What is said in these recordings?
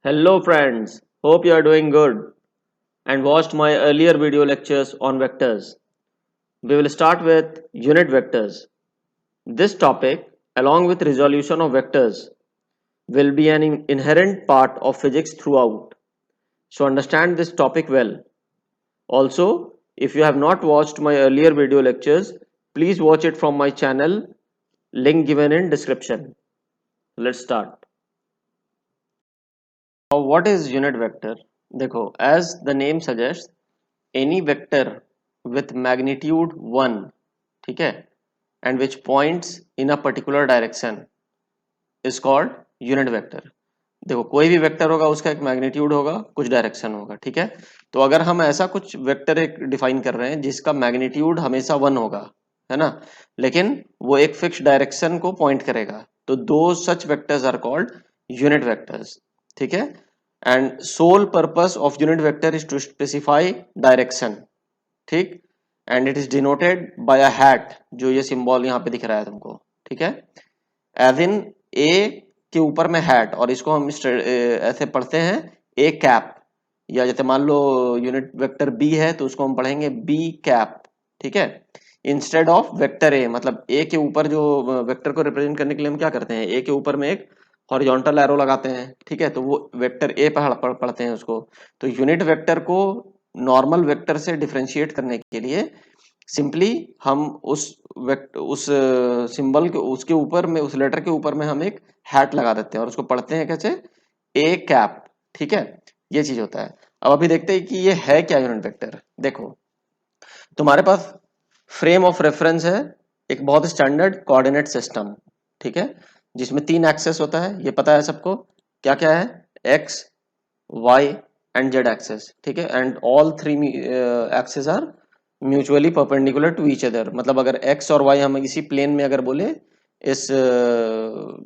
Hello friends, hope you are doing good and watched my earlier video lectures on vectors. We will start with unit vectors. This topic, along with resolution of vectors, will be an inherent part of physics throughout. So understand this topic well. Also, if you have not watched my earlier video lectures, please watch it from my channel, link given in description. Let's start. Now, what is unit vector? देखो, as the name suggests, any vector with magnitude 1, ठीक है, and which points in a particular direction is called unit vector. देखो, कोई भी vector होगा उसका एक magnitude होगा, कुछ डायरेक्शन होगा, ठीक है। तो अगर हम ऐसा कुछ वेक्टर एक डिफाइन कर रहे हैं जिसका मैग्नीट्यूड हमेशा 1 होगा, है ना, लेकिन वो एक फिक्स डायरेक्शन को पॉइंट करेगा, तो दो such vectors are called unit vectors, ठीक है। And sole purpose of unit vector is to specify direction, ठीक, and it is denoted by a hat, जो ये सिंबल यहाँ पे दिख रहा है तुमको, ठीक है, एज इन ए के ऊपर में हैट, और इसको हम ऐसे पढ़ते हैं ए कैप, या जैसे मान लो यूनिट वेक्टर बी है तो उसको हम पढ़ेंगे बी कैप, ठीक है, इंस्टेड ऑफ वेक्टर ए। मतलब ए के ऊपर जो वेक्टर को रिप्रेजेंट करने के लिए हम क्या करते हैं, ए के ऊपर में एक हॉरिजॉन्टल एरो लगाते हैं, ठीक है, तो वो वेक्टर ए पढ़ते हैं उसको। तो यूनिट वेक्टर को नॉर्मल वेक्टर से डिफरेंशिएट करने के लिए सिंपली हम उस सिंबल के उसके ऊपर में, उस लेटर के ऊपर में हम एक हैट लगा देते हैं और उसको पढ़ते हैं कैसे, ए कैप, ठीक है, ये चीज होता है। अब अभी देखते हैं कि ये है क्या यूनिट वेक्टर। देखो, तुम्हारे पास फ्रेम ऑफ रेफरेंस है एक बहुत स्टैंडर्ड कोऑर्डिनेट सिस्टम, ठीक है, जिसमें 3 एक्सेस होता है, ये पता है सबको, क्या क्या है, x, y and z access, ठीक है, and all 3 axes are mutually perpendicular to each other. मतलब अगर एक्स और वाई हम इसी प्लेन में अगर बोले, इस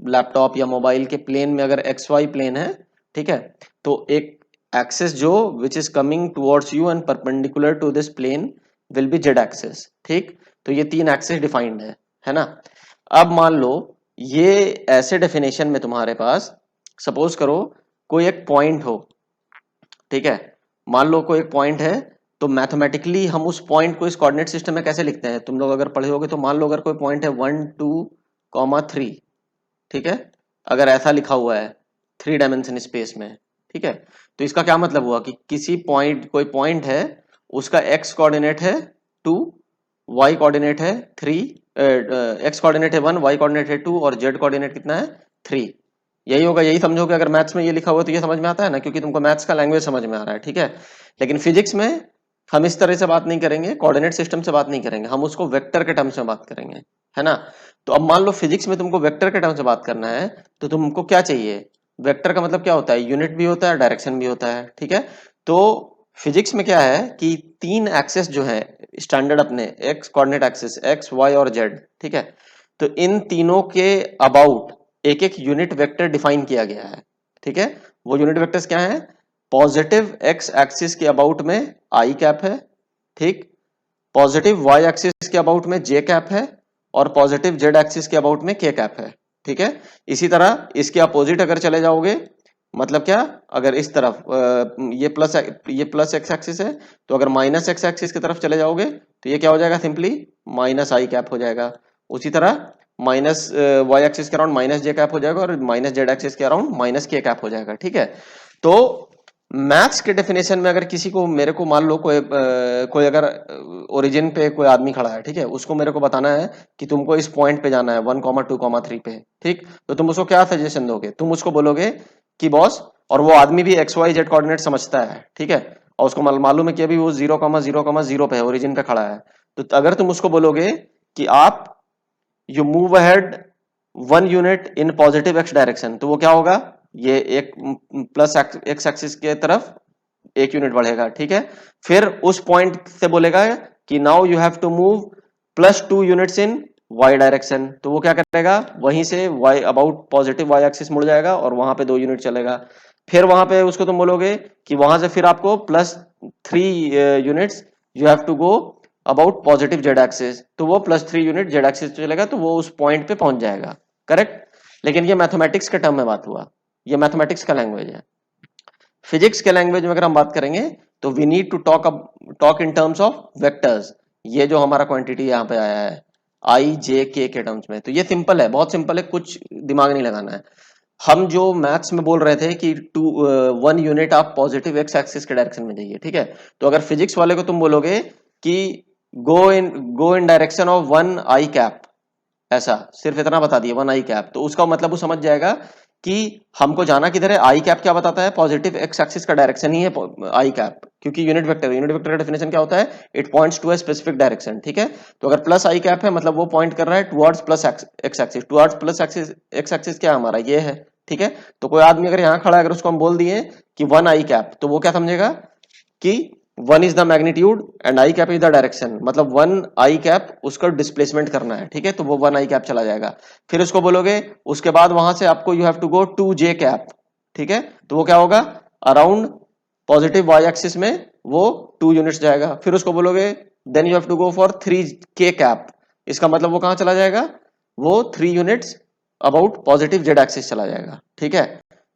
लैपटॉप या मोबाइल के प्लेन में अगर एक्स वाई प्लेन है, ठीक है, तो एक एक्सेस जो which is coming towards you and perpendicular to this plane will be z access, ठीक। तो ये 3 एक्सेस डिफाइंड है ना। अब मान लो ये ऐसे डेफिनेशन में तुम्हारे पास, सपोज करो कोई एक पॉइंट हो, ठीक है, मान लो कोई एक पॉइंट है, तो मैथमेटिकली हम उस पॉइंट को इस कोऑर्डिनेट सिस्टम में कैसे लिखते हैं, तुम लोग अगर पढ़े होगे तो मान लो अगर कोई पॉइंट है 1 2 3, ठीक है, अगर ऐसा लिखा हुआ है 3 डायमेंशन स्पेस में, ठीक है, तो इसका क्या मतलब हुआ कि किसी पॉइंट, कोई पॉइंट है, उसका एक्स कोऑर्डिनेट है 2, वाई कोऑर्डिनेट है 3, एक्स कोऑर्डिनेट है 1, वाई कोऑर्डिनेट है 2 और जेड कोऑर्डिनेट कितना है 3। यही होगा, यही समझोगे। अगर मैथ्स में ये लिखा हुआ तो ये समझ में आता है ना, क्योंकि तुमको मैथ्स का लैंग्वेज समझ में आ रहा है, ठीक है। लेकिन फिजिक्स में हम इस तरह से बात नहीं करेंगे, कोऑर्डिनेट सिस्टम से बात नहीं करेंगे, हम उसको वेक्टर के टर्म्स में बात करेंगे, है ना। तो अब मान लो फिजिक्स में तुमको वेक्टर के टर्म्स से बात करना है, तो तुमको क्या चाहिए, वेक्टर का मतलब क्या होता है, यूनिट भी होता है, डायरेक्शन भी होता है, ठीक है। तो फिजिक्स में क्या है कि 3 एक्सेस जो है स्टैंडर्ड अपने, x coordinate axes, x y और जेड, ठीक है, तो इन तीनों के अबाउट एक एक यूनिट वेक्टर डिफाइन किया गया है, ठीक है। वो यूनिट वेक्टर्स क्या है, पॉजिटिव एक्स एक्सिस के अबाउट में आई कैप है, ठीक, पॉजिटिव वाई एक्सिस के अबाउट में जे कैप है, और पॉजिटिव जेड एक्सिस के अबाउट में के कैप है, ठीक है। इसी तरह इसके अपोजिट अगर चले जाओगे, मतलब क्या, अगर इस तरफ ये प्लस एक्स एक्सिस है, तो अगर माइनस एक्स एक्सिस की तरफ चले जाओगे तो ये क्या हो जाएगा, सिंपली माइनस आई कैप हो जाएगा। उसी तरह माइनस वाई एक्सिस के अराउंड माइनस जे कैप हो जाएगा, और माइनस जेड एक्सिस के अराउंड माइनस के कैप हो जाएगा, ठीक है। तो मैथ्स के डेफिनेशन में अगर किसी को, मेरे को मान लो कोई अगर ओरिजिन पे कोई आदमी खड़ा है, ठीक है, उसको मेरे को बताना है कि तुमको इस पॉइंट पे जाना है 1 2 3 पे, ठीक, तो तुम उसको क्या सजेशन दोगे, तुम उसको बोलोगे कि बॉस, और वो आदमी भी एक्स वाई जेड कोऑर्डिनेट समझता है, ठीक है, और उसको मालूम है कि अभी वो 0 0 0 पे है, ओरिजिन पे खड़ा है, तो अगर तुम उसको बोलोगे कि आप you move ahead 1 unit in positive x direction, तो वो क्या होगा, ये एक प्लस एक्स एक्सिस के तरफ 1 यूनिट बढ़ेगा, ठीक है। फिर उस पॉइंट से बोलेगा कि now you have to move +2 units in y direction, तो वो क्या करेगा, वहीं से y about positive y axis मुड़ जाएगा और वहां पे 2 यूनिट चलेगा। फिर वहां पे उसको तुम बोलोगे कि वहां से फिर आपको +3 units you have to go about positive z axis, तो वो +3 यूनिट जेड एक्सिस चलेगा, तो वो उस पॉइंट पे पहुंच जाएगा, करेक्ट। लेकिन ये मैथमेटिक्स के टर्म में बात हुआ, ये मैथमेटिक्स का लैंग्वेज है, फिजिक्स के लैंग्वेज में अगर हम बात करेंगे तो we need to talk in terms of vectors. ये जो हमारा क्वांटिटी यहाँ पे आया है आई जे के टर्म्स में, तो ये सिंपल है, बहुत सिंपल है, कुछ दिमाग नहीं लगाना है। हम जो मैथ्स में बोल रहे थे कि 1 यूनिट आप पॉजिटिव एक्स एक्सिस के डायरेक्शन में जाइए, ठीक है। तो अगर फिजिक्स वाले को तुम बोलोगे कि go in direction of 1 I cap, ऐसा सिर्फ इतना बता दिए 1 आई कैप, तो उसका मतलब वो समझ जाएगा कि हमको जाना किधर है। आई कैप क्या बताता है, पॉजिटिव एक्स एक्सिस का डायरेक्शन ही है आई कैप, क्योंकि यूनिट वेक्टर का डेफिनेशन क्या होता है, it points to a specific direction, ठीक है। तो अगर प्लस आई कैप है मतलब वो पॉइंट कर रहा है towards plus x axis, towards plus x axis क्या हमारा ये है, ठीक है। तो कोई आदमी अगर यहाँ खड़ा है, अगर उसको हम बोल दिए कि 1 आई कैप, तो वो क्या समझेगा कि 1 is the magnitude and I cap is the direction, मतलब 1 आई कैप उसका डिस्प्लेसमेंट करना है, ठीक है। तो वो 1 आई कैप चला जाएगा। फिर उसको बोलोगे, उसके बाद वहां से आपको you have to go 2 J cap, ठीक है। तो वो क्या होगा, अराउंड पॉजिटिव वाई एक्सिस में वो 2 यूनिट्स जाएगा। फिर उसको बोलोगे then you have to go for 3 k cap, इसका मतलब वो कहां चला जाएगा, वो 3 units about positive z axis चला जाएगा, ठीक है।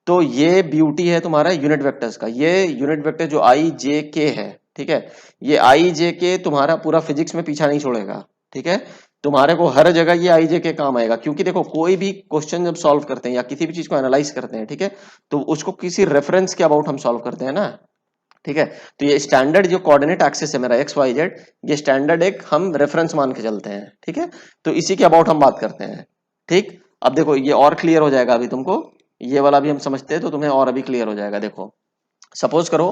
तो ये ब्यूटी है तुम्हारा यूनिट वेक्टर्स का। ये यूनिट वेक्टर जो आई जे के है, ठीक है, ये आई जे के तुम्हारा पूरा फिजिक्स में पीछा नहीं छोड़ेगा, ठीक है। तुम्हारे को हर जगह ये आई जे के काम आएगा, क्योंकि देखो कोई भी क्वेश्चन जब सॉल्व करते हैं या किसी भी चीज को एनालाइज करते हैं, ठीक है, तो उसको किसी रेफरेंस के अबाउट हम सॉल्व करते हैं ना, ठीक है। तो ये स्टैंडर्ड जो कोऑर्डिनेट एक्सिस है मेरा एक्स वाई जेड, ये स्टैंडर्ड एक हम रेफरेंस मान के चलते हैं, ठीक है। तो इसी के अबाउट हम बात करते हैं, ठीक। अब देखो ये और क्लियर हो जाएगा अभी तुमको, ये वाला भी हम समझते हैं तो तुम्हें और अभी क्लियर हो जाएगा। देखो सपोज करो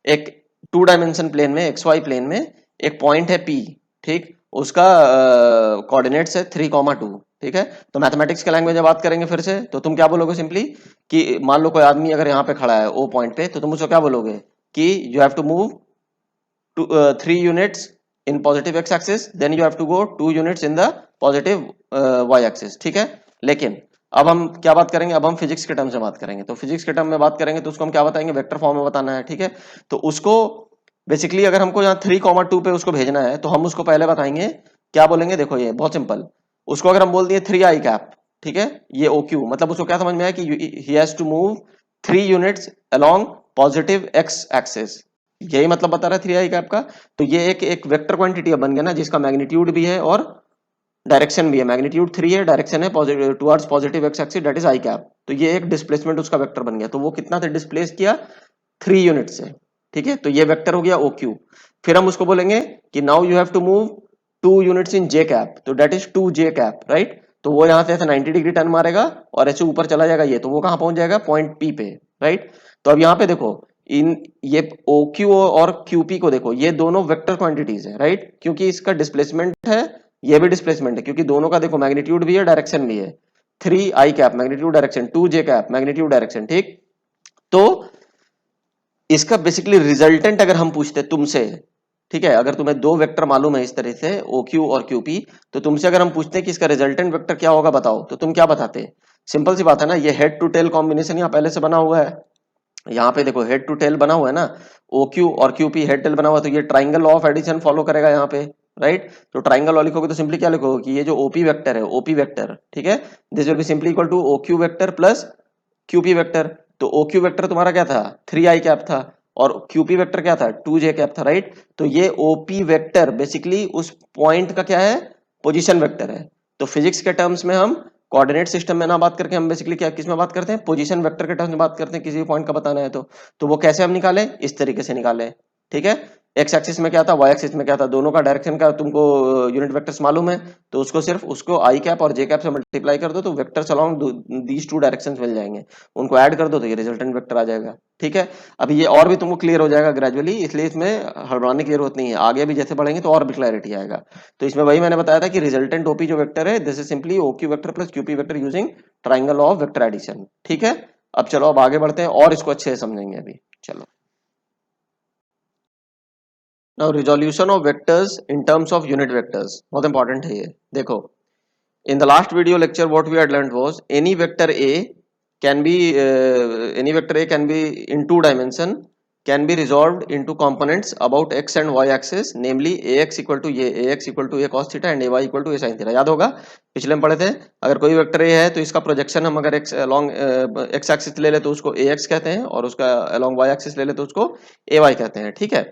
एक 2 डायमेंशन प्लेन में, एक्स वाई प्लेन में एक पॉइंट है पी, ठीक, उसका कोऑर्डिनेट्स है 3,2, ठीक है। तो मैथमेटिक्स के लैंग्वेज में बात करेंगे फिर से, तो तुम क्या बोलोगे सिंपली कि मान लो कोई आदमी अगर यहाँ पे खड़ा है ओ पॉइंट पे, तो तुम उसको क्या बोलोगे कि you have to move 3 units in positive x axis, then you have to go 2 units in the positive y axis, ठीक है। लेकिन अब हम क्या बात करेंगे, अब हम फिजिक्स के टर्म से बात करेंगे। तो फिजिक्स के टर्म में बात करेंगे तो उसको हम क्या बताएंगे, वेक्टर फॉर्म में बताना है, ठीक है। तो उसको बेसिकली अगर हमको यहाँ 3,2 पे उसको भेजना है, तो हम उसको पहले बताएंगे क्या बोलेंगे। देखो ये बहुत सिंपल, उसको अगर हम बोल दिए 3 आई कैप, ठीक है, ये ओ क्यू, मतलब उसको क्या समझ में आया कि he has to move 3 units along positive x axis, यही मतलब बता रहा है 3 आई कैप का। तो ये एक वेक्टर क्वांटिटी बन गया ना, जिसका मैग्नीट्यूड भी है और डायरेक्शन भी है। मैग्नीट्यूड 3 है, डायरेक्शन है positive towards positive x axis, that is I cap. तो ये एक डिस्प्लेसमेंट उसका वेक्टर बन गया। तो वो कितना से डिस्प्लेस किया, 3 यूनिट से, ठीक है। तो ये वेक्टर हो गया ओ क्यू। फिर हम उसको बोलेंगे कि now you have to move 2 units in J cap, तो that is 2 J cap, right. तो वो यहां से ऐसे 90 डिग्री टर्न मारेगा और ऐसे ऊपर चला जाएगा, ये तो वो कहां पहुंच जाएगा, पॉइंट पी पे, राइट। तो अब यहाँ पे देखो इन ये ओ क्यू और क्यूपी को देखो, ये दोनों वेक्टर क्वांटिटीज है, राइट, क्योंकि इसका डिस्प्लेसमेंट है, ये भी डिस्प्लेसमेंट है, क्योंकि दोनों का देखो मैग्नीट्यूड भी है, डायरेक्शन भी है। 3 आई कैप मैग्नीट्यूड डायरेक्शन, 2 जे कैप मैग्नीट्यूड डायरेक्शन, ठीक। तो इसका बेसिकली रिजल्टेंट अगर हम पूछते तुमसे, ठीक है, अगर तुम्हें 2 वेक्टर मालूम है इस तरह से ओ क्यू और क्यूपी, तो तुमसे अगर हम पूछते हैं कि इसका रिजल्टेंट वेक्टर क्या होगा बताओ, तो तुम क्या बताते। सिंपल सी बात है ना, ये हेड टू टेल कॉम्बिनेशन यहाँ पहले से बना हुआ है। यहाँ पे देखो हेड टू टेल बना हुआ है ना, ओ क्यू और क्यूपी हेड टेल बना हुआ है, तो ये triangle law of addition follow करेगा यहाँ पे, राइट। तो ट्राइंगल लॉ लिखोगे तो सिंपली क्या लिखोगे कि ये जो ओपी वेक्टर है, ओपी वेक्टर, ठीक है, this will be simply equal to O Q vector plus QP vector. तो ओ क्यू वेक्टर तुम्हारा क्या था, 3 आई कैप था, और क्यूपी वेक्टर क्या था, 2 जे कैप था, राइट। तो ये ओपी वेक्टर बेसिकली उस पॉइंट का क्या है, पोजीशन वेक्टर है। तो फिजिक्स के टर्म्स में हम कोऑर्डिनेट सिस्टम में ना बात करके हम बेसिकली क्या किस में बात करते हैं, पोजीशन वेक्टर के टर्म्स में बात करते हैं, किसी भी पॉइंट का बताना है तो वो कैसे हम निकाले, इस तरीके से निकाले, ठीक है। एक्स एक्सिस में क्या था, वाई एक्सिस में क्या था, दोनों का डायरेक्शन का तुमको यूनिट वेक्टर्स मालूम है, तो उसको सिर्फ उसको आई कैप और जे कैप से मल्टीप्लाई कर दो, तो वेक्टर्स अलोंग दीज 2 डायरेक्शंस मिल जाएंगे, उनको ऐड कर दो तो ये रिजल्टेंट वेक्टर आ जाएगा, ठीक है। अभी ये और भी तुमको क्लियर हो जाएगा ग्रेजुअली, इसलिए इसमें हड़बड़ाने की जरूरत नहीं है, आगे भी जैसे बढ़ेंगे तो और भी क्लैरिटी आएगा। तो इसमें वही मैंने बताया था कि रिजल्टेंट ओपी जो वेक्टर है, this is simply O Q vector plus QP vector using triangle of vector addition, ठीक है। अब चलो अब आगे बढ़ते हैं और इसको अच्छे से समझेंगे अभी, चलो। Now resolution of vectors in terms of unit vectors बहुत इंपॉर्टेंट है ये। देखो in the last video lecture what we had learned was any vector a can be in 2 dimension can be resolved into components about x and y axis, namely ax equal to ये ax equal to a cos theta and ay equal to a sin theta। याद होगा पिछले में पढ़े थे, अगर कोई vector a है तो इसका प्रोजेक्शन हम अगर x along x एक्सिस ले ले तो उसको ax कहते हैं, और उसका along y एक्सिस ले ले तो उसको ay कहते हैं। ठीक है,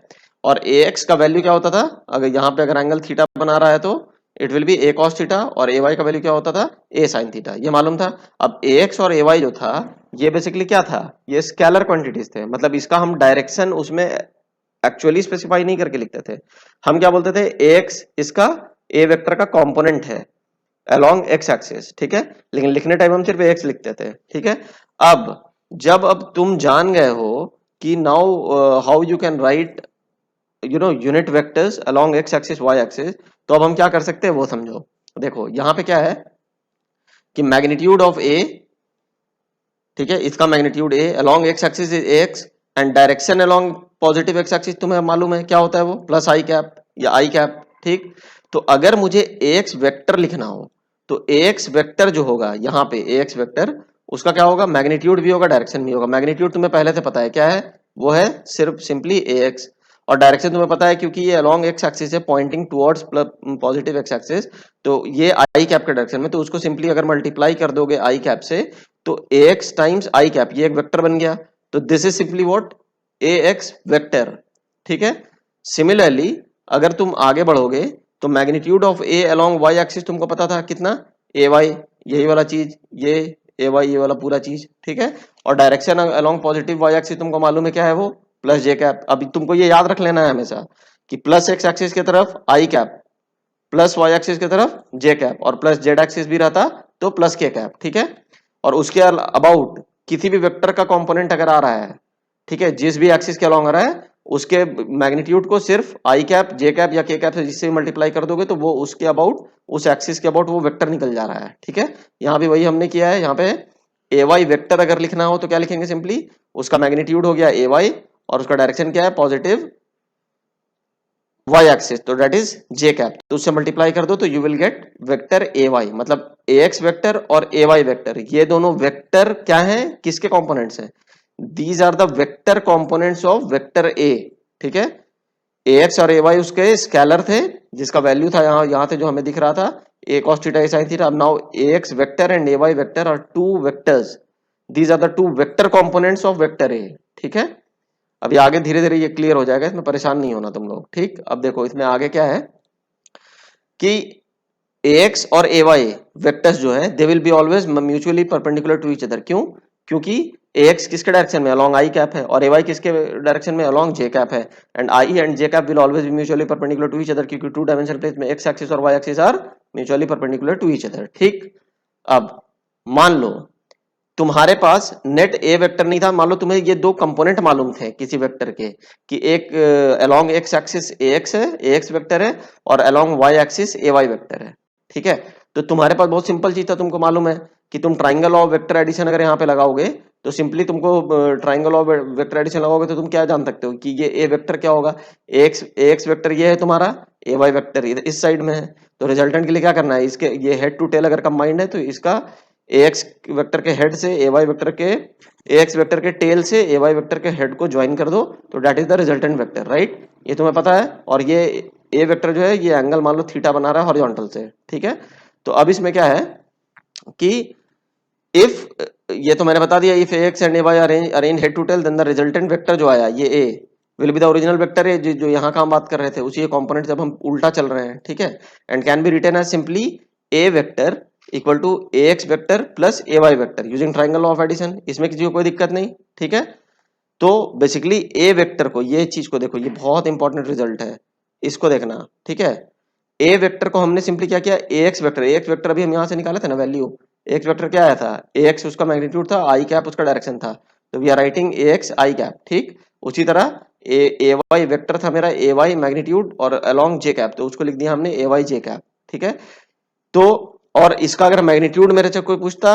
और ax का वैल्यू क्या होता था, अगर यहाँ पे अगर एंगल थीटा बना रहा है तो it will B a cos theta, और ay का वैल्यू क्या होता था, a sin थीटा, ये मालूम था। अब ax और ay जो था ये बेसिकली क्या था, ये स्केलर क्वांटिटीज थे, मतलब इसका हम डायरेक्शन उसमें एक्चुअली स्पेसिफाई नहीं करके लिखते थे। हम क्या बोलते थे, ax इसका a वेक्टर का कंपोनेंट है along x एक्सिस। ठीक है, लेकिन लिखने टाइम हम सिर्फ ax लिखते थे। ठीक है, अब तुम जान गए हो कि now how you can write unit vectors along x axis y axis, तो अब हम क्या कर सकते हैं वो समझो। देखो यहाँ पे क्या है कि मैग्नीट्यूड ऑफ a, ठीक है, इसका magnitude a along x axis is ax, and direction along positive x axis तुम्हें मालूम है क्या होता है, वो प्लस i कैप या i कैप। ठीक, तो अगर मुझे ax वेक्टर लिखना हो तो ax वेक्टर जो होगा यहाँ पे ax वेक्टर, उसका क्या होगा, मैग्नीट्यूड भी होगा डायरेक्शन भी होगा। मैग्नीट्यूड तुम्हें पहले से पता है क्या है, वो है सिर्फ सिंपली ax, और डायरेक्शन तुम्हें पता है क्योंकि ये along x एक्सिस है pointing towards positive x axis, तो ये i कैप के डायरेक्शन में, तो उसको सिंपली अगर मल्टीप्लाई कर दोगे i कैप से तो ax टाइम्स i कैप ये एक वेक्टर बन गया। तो this is simply what, ax vector. ठीक है, सिमिलरली अगर तुम आगे बढ़ोगे तो magnitude of a along y axis तुमको पता था कितना, ay, यही वाला चीज, ये ay ये वाला पूरा चीज। ठीक है, और direction along positive y axis तुमको मालूम है क्या है, वो प्लस जे कैप। अभी तुमको ये याद रख लेना है हमेशा कि प्लस x एक्सिस की तरफ i cap, plus y axis की तरफ जे कैप, और प्लस z एक्सिस भी रहता तो प्लस k कैप। ठीक है, और उसके अबाउट किसी भी वेक्टर का कंपोनेंट अगर आ रहा है, ठीक है, जिस भी एक्सिस के अलॉन्ग आ रहा है, उसके मैग्नीट्यूड को सिर्फ आई कैप, जे कैप या के कैप से जिससे मल्टीप्लाई कर दोगे तो वो उसके अबाउट, उस एक्सिस के अबाउट वो वेक्टर निकल जा रहा है। ठीक है, यहाँ भी वही हमने किया है। यहाँ पे ए वाई वेक्टर अगर लिखना हो तो क्या लिखेंगे, सिंपली उसका मैग्नीट्यूड हो गया ए वाई, और उसका डायरेक्शन क्या है, पॉजिटिव y एक्सिस, तो दैट इज j कैप, तो उससे मल्टीप्लाई कर दो तो you will get vector a y, मतलब ax वेक्टर और ए वाई वेक्टर, ये दोनों वेक्टर क्या हैं, किसके कंपोनेंट्स हैं, these are the vector components of vector ए। ठीक है, ax और ay उसके स्केलर थे जिसका वैल्यू था यहाँ से जो हमें दिख रहा था a cos theta a sin theta. अब now ax vector and ay vector are two vectors, these are the two vector components of vector ए। ठीक है, अभी आगे धीरे धीरे ये क्लियर हो जाएगा, इसमें परेशान नहीं होना तुम लोग। ठीक, अब देखो इसमें आगे क्या है कि ax और ay वेक्टर्स जो है they will be always mutually perpendicular to each other. क्यों, क्योंकि ax किसके डायरेक्शन में, along i कैप है, और ay किसके डायरेक्शन में, along j कैप है, and i and j cap will always be mutually perpendicular to each other, क्योंकि टू डायमेंशनल प्लेस में x एक्सिस और y axis are mutually perpendicular to each other. ठीक, अब मान लो तुम्हारे पास नेट ए vector नहीं था, मान लो तुम्हें ये दो कंपोनेंट मालूम थे किसी वेक्टर के, कि एक अलोंग एक्स एक्सिस ax है, ax वेक्टर है, और along y axis ay vector है। ठीक है, तो तुम्हारे पास बहुत सिंपल चीज था, तुमको मालूम है कि तुम ट्राइंगल ऑफ वेक्टर एडिशन अगर यहाँ पे लगाओगे तो सिंपली तुमको ट्राइंगल ऑफ वेक्टर एडिशन लगाओगे तो तुम क्या जान सकते हो कि ये ए वेक्टर क्या होगा, ax वेक्टर ये है तुम्हारा, ay वेक्टर इस साइड में है, तो रिजल्टेंट के लिए क्या करना है, इसके ये हेड टू टेल अगर कंबाइंड है तो इसका ax वेक्टर के हेड से ay वेक्टर के, ax वेक्टर के टेल से ay वेक्टर के हेड को ज्वाइन कर दो, तो that is the resultant vector, right, ये तुम्हें पता है। और ये a वेक्टर जो है ये एंगल मान लो थीटा बना रहा है हॉरिजॉन्टल से। ठीक है, तो अब इसमें क्या है कि इफ, ये तो मैंने बता दिया, if ax and ay arrange head to tail then the resultant vector जो आया ये a will be the original vector है, जो यहाँ का हम बात कर रहे थे उसी कंपोनेंट जब हम उल्टा चल रहे हैं। ठीक है, and can be written as simply a vector equal to ax vector plus ay vector using triangle of addition, इसमें किसी को कोई दिक्कत नहीं। ठीक है, तो बेसिकली a वेक्टर को, ये चीज को देखो, ये बहुत इंपॉर्टेंट रिजल्ट है, इसको देखना। ठीक है, a वेक्टर को हमने सिंपली क्या किया, ax वेक्टर अभी हम यहाँ से निकाले थे ना वैल्यू, ax वेक्टर क्या आया था, ax उसका मैग्नीट्यूड था, i कैप उसका डायरेक्शन था, तो we are writing ax i cap. ठीक, उसी तरह ay वेक्टर था मेरा, ay मैग्नीट्यूड और अलोंग j कैप, तो उसको लिख दिया हमने ay j कैप। ठीक है, तो और इसका अगर मैग्नीट्यूड मेरे से कोई पूछता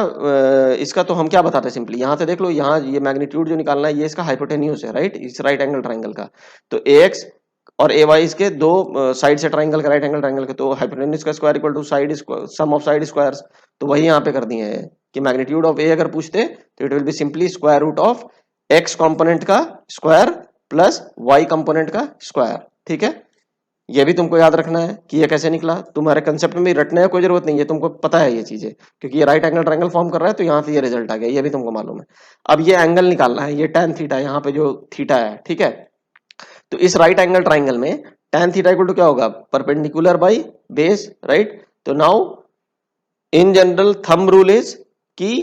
इसका, तो हम क्या बताते, सिंपली यहाँ से देख लो, यहाँ ये मैग्नीट्यूड जो निकालना है ये इसका हाइपोटेन्यूज है, राइट, इस राइट एंगल ट्राइंगल का, तो ax और ay इसके दो साइड से ट्राइंगल का, राइट एंगल ट्राइंगल के, तो हाइपोटेन्यूज का square equal to side sum of side squares, तो वही यहाँ पे कर दिए हैं कि मैग्नीट्यूड ऑफ a अगर पूछते तो it will be simply square root of x component का स्क्वायर प्लस वाई कंपोनेंट का स्क्वायर। ठीक है, ये भी तुमको याद रखना है कि ये कैसे निकला। तुम्हारे कंसेप्ट में रटने की कोई जरूरत नहीं है, तुमको पता है ये चीजें, क्योंकि ये राइट एंगल ट्रायंगल फॉर्म कर रहा है तो यहाँ से ये रिजल्ट आ गया, ये भी तुमको मालूम है। अब ये एंगल निकालना है, ये tan थीटा, यहाँ पे जो थीटा है, ठीक है। तो इस राइट एंगल ट्राइंगल में tan थीटा इक्वल टू क्या होगा, परपेंडिकुलर बाई बेस, राइट। तो now in general thumb rule is कि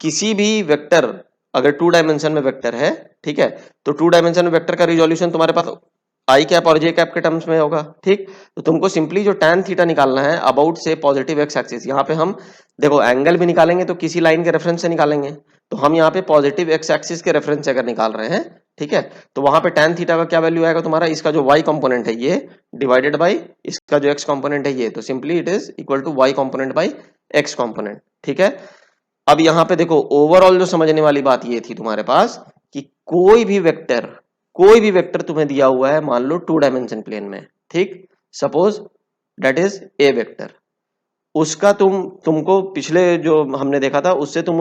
किसी भी वेक्टर अगर 2 डायमेंशन में वेक्टर है, ठीक है, तो 2 डायमेंशन में वेक्टर का रिजोल्यूशन तुम्हारे पास आई कैप और जे कैप के टर्म्स में होगा। ठीक, तो तुमको सिंपली जो tan थीटा निकालना है अबाउट से पॉजिटिव एक्स एक्सिस, यहाँ पे हम देखो एंगल भी निकालेंगे तो किसी लाइन के रेफरेंस से निकालेंगे, तो हम यहाँ पे पॉजिटिव एक्स एक्सिस के रेफरेंस से अगर निकाल रहे हैं, ठीक है, तो वहां पे tan थीटा का क्या वैल्यू आएगा तुम्हारा, इसका जो y कंपोनेंट है ये डिवाइडेड बाई इसका जो x कंपोनेंट है ये, तो simply it is equal to y component by x component. ठीक है, अब यहाँ पे देखो ओवरऑल जो समझने वाली बात ये थी तुम्हारे पास कि कोई भी वेक्टर तुम्हें दिया हुआ है, मान लो 2 डायमेंशन प्लेन में, ठीक, suppose that is a vector, उसका तुमको पिछले जो हमने देखा था उससे तुम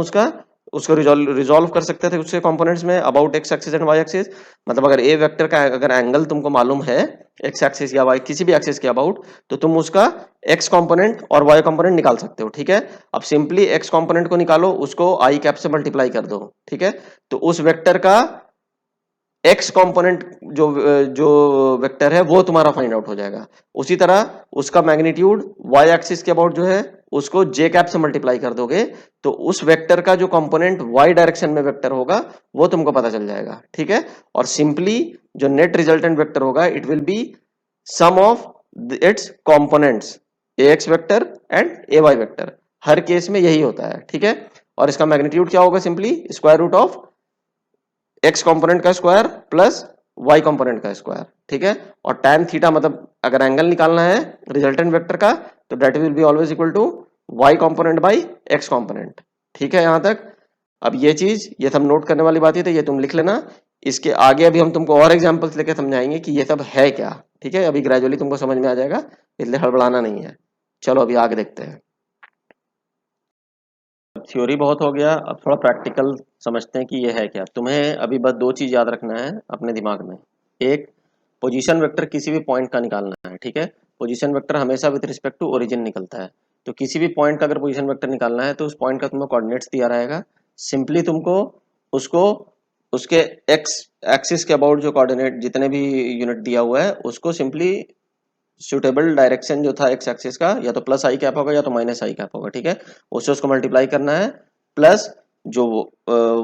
उसको रिजॉल्व कर सकते थे उसके कंपोनेंट्स में about x axis and y axis. मतलब अगर ए वेक्टर का अगर एंगल तुमको मालूम है एक्स एक्सिस या वाई किसी भी एक्सिस के अबाउट, तो तुम उसका एक्स कंपोनेंट और वाई कंपोनेंट निकाल सकते हो। ठीक है, अब सिंपली एक्स कंपोनेंट को निकालो, उसको आई कैप से मल्टीप्लाई कर दो। ठीक है, तो उस वेक्टर का एक्स कंपोनेंट जो जो वेक्टर है वो तुम्हारा फाइंड आउट हो जाएगा। उसी तरह उसका मैग्नीट्यूड वाई एक्सिस के अबाउट जो है उसको जे कैप से मल्टीप्लाई कर दोगे, तो उस वेक्टर का जो कंपोनेंट वाई डायरेक्शन में वेक्टर होगा वो तुमको पता चल जाएगा। ठीक है, और सिंपली जो नेट रिजल्टेंट वेक्टर होगा it will be sum of its components a x vector and a y vector, हर केस में यही होता है। ठीक है, और इसका मैग्नीट्यूड क्या होगा, simply square root of x component का स्क्वायर प्लस वाई कंपोनेंट का स्क्वायर। ठीक है, और tan थीटा मतलब अगर एंगल निकालना है रिजल्टेंट वेक्टर का, तो that will be always equal to y component by x component. ठीक है, यहां तक। अब ये सब नोट करने वाली बात ही थी, ये तुम लिख लेना। इसके आगे अभी हम तुमको और एग्जांपल्स लेके समझाएंगे कि ये सब है क्या। ठीक है, अभी ग्रेजुअली तुमको समझ में आ जाएगा, इसलिए हड़बड़ाना नहीं है। चलो अभी आगे देखते हैं। थ्योरी बहुत हो गया, अब थोड़ा प्रैक्टिकल समझते हैं कि ये है क्या। तुम्हें अभी बस 2 चीज याद रखना है अपने दिमाग में। एक, पोजीशन वेक्टर किसी भी पॉइंट का निकालना है। ठीक है, पोजीशन वेक्टर हमेशा विद रिस्पेक्ट टू ओरिजिन निकलता है, तो किसी भी पॉइंट का अगर पोजीशन वेक्टर निकालना है तो उस पॉइंट का तुम्हें कोऑर्डिनेट्स दिया रहेगा। सिंपली तुमको उसको उसके एक्स एक्सिस के अबाउट जो कोऑर्डिनेट जितने भी यूनिट दिया हुआ है उसको सिंपली सुटेबल डायरेक्शन जो था एक्स एक्सिस का, या तो प्लस आई कैप होगा या तो माइनस आई कैप होगा। ठीक है, उससे उसको मल्टीप्लाई करना है, प्लस जो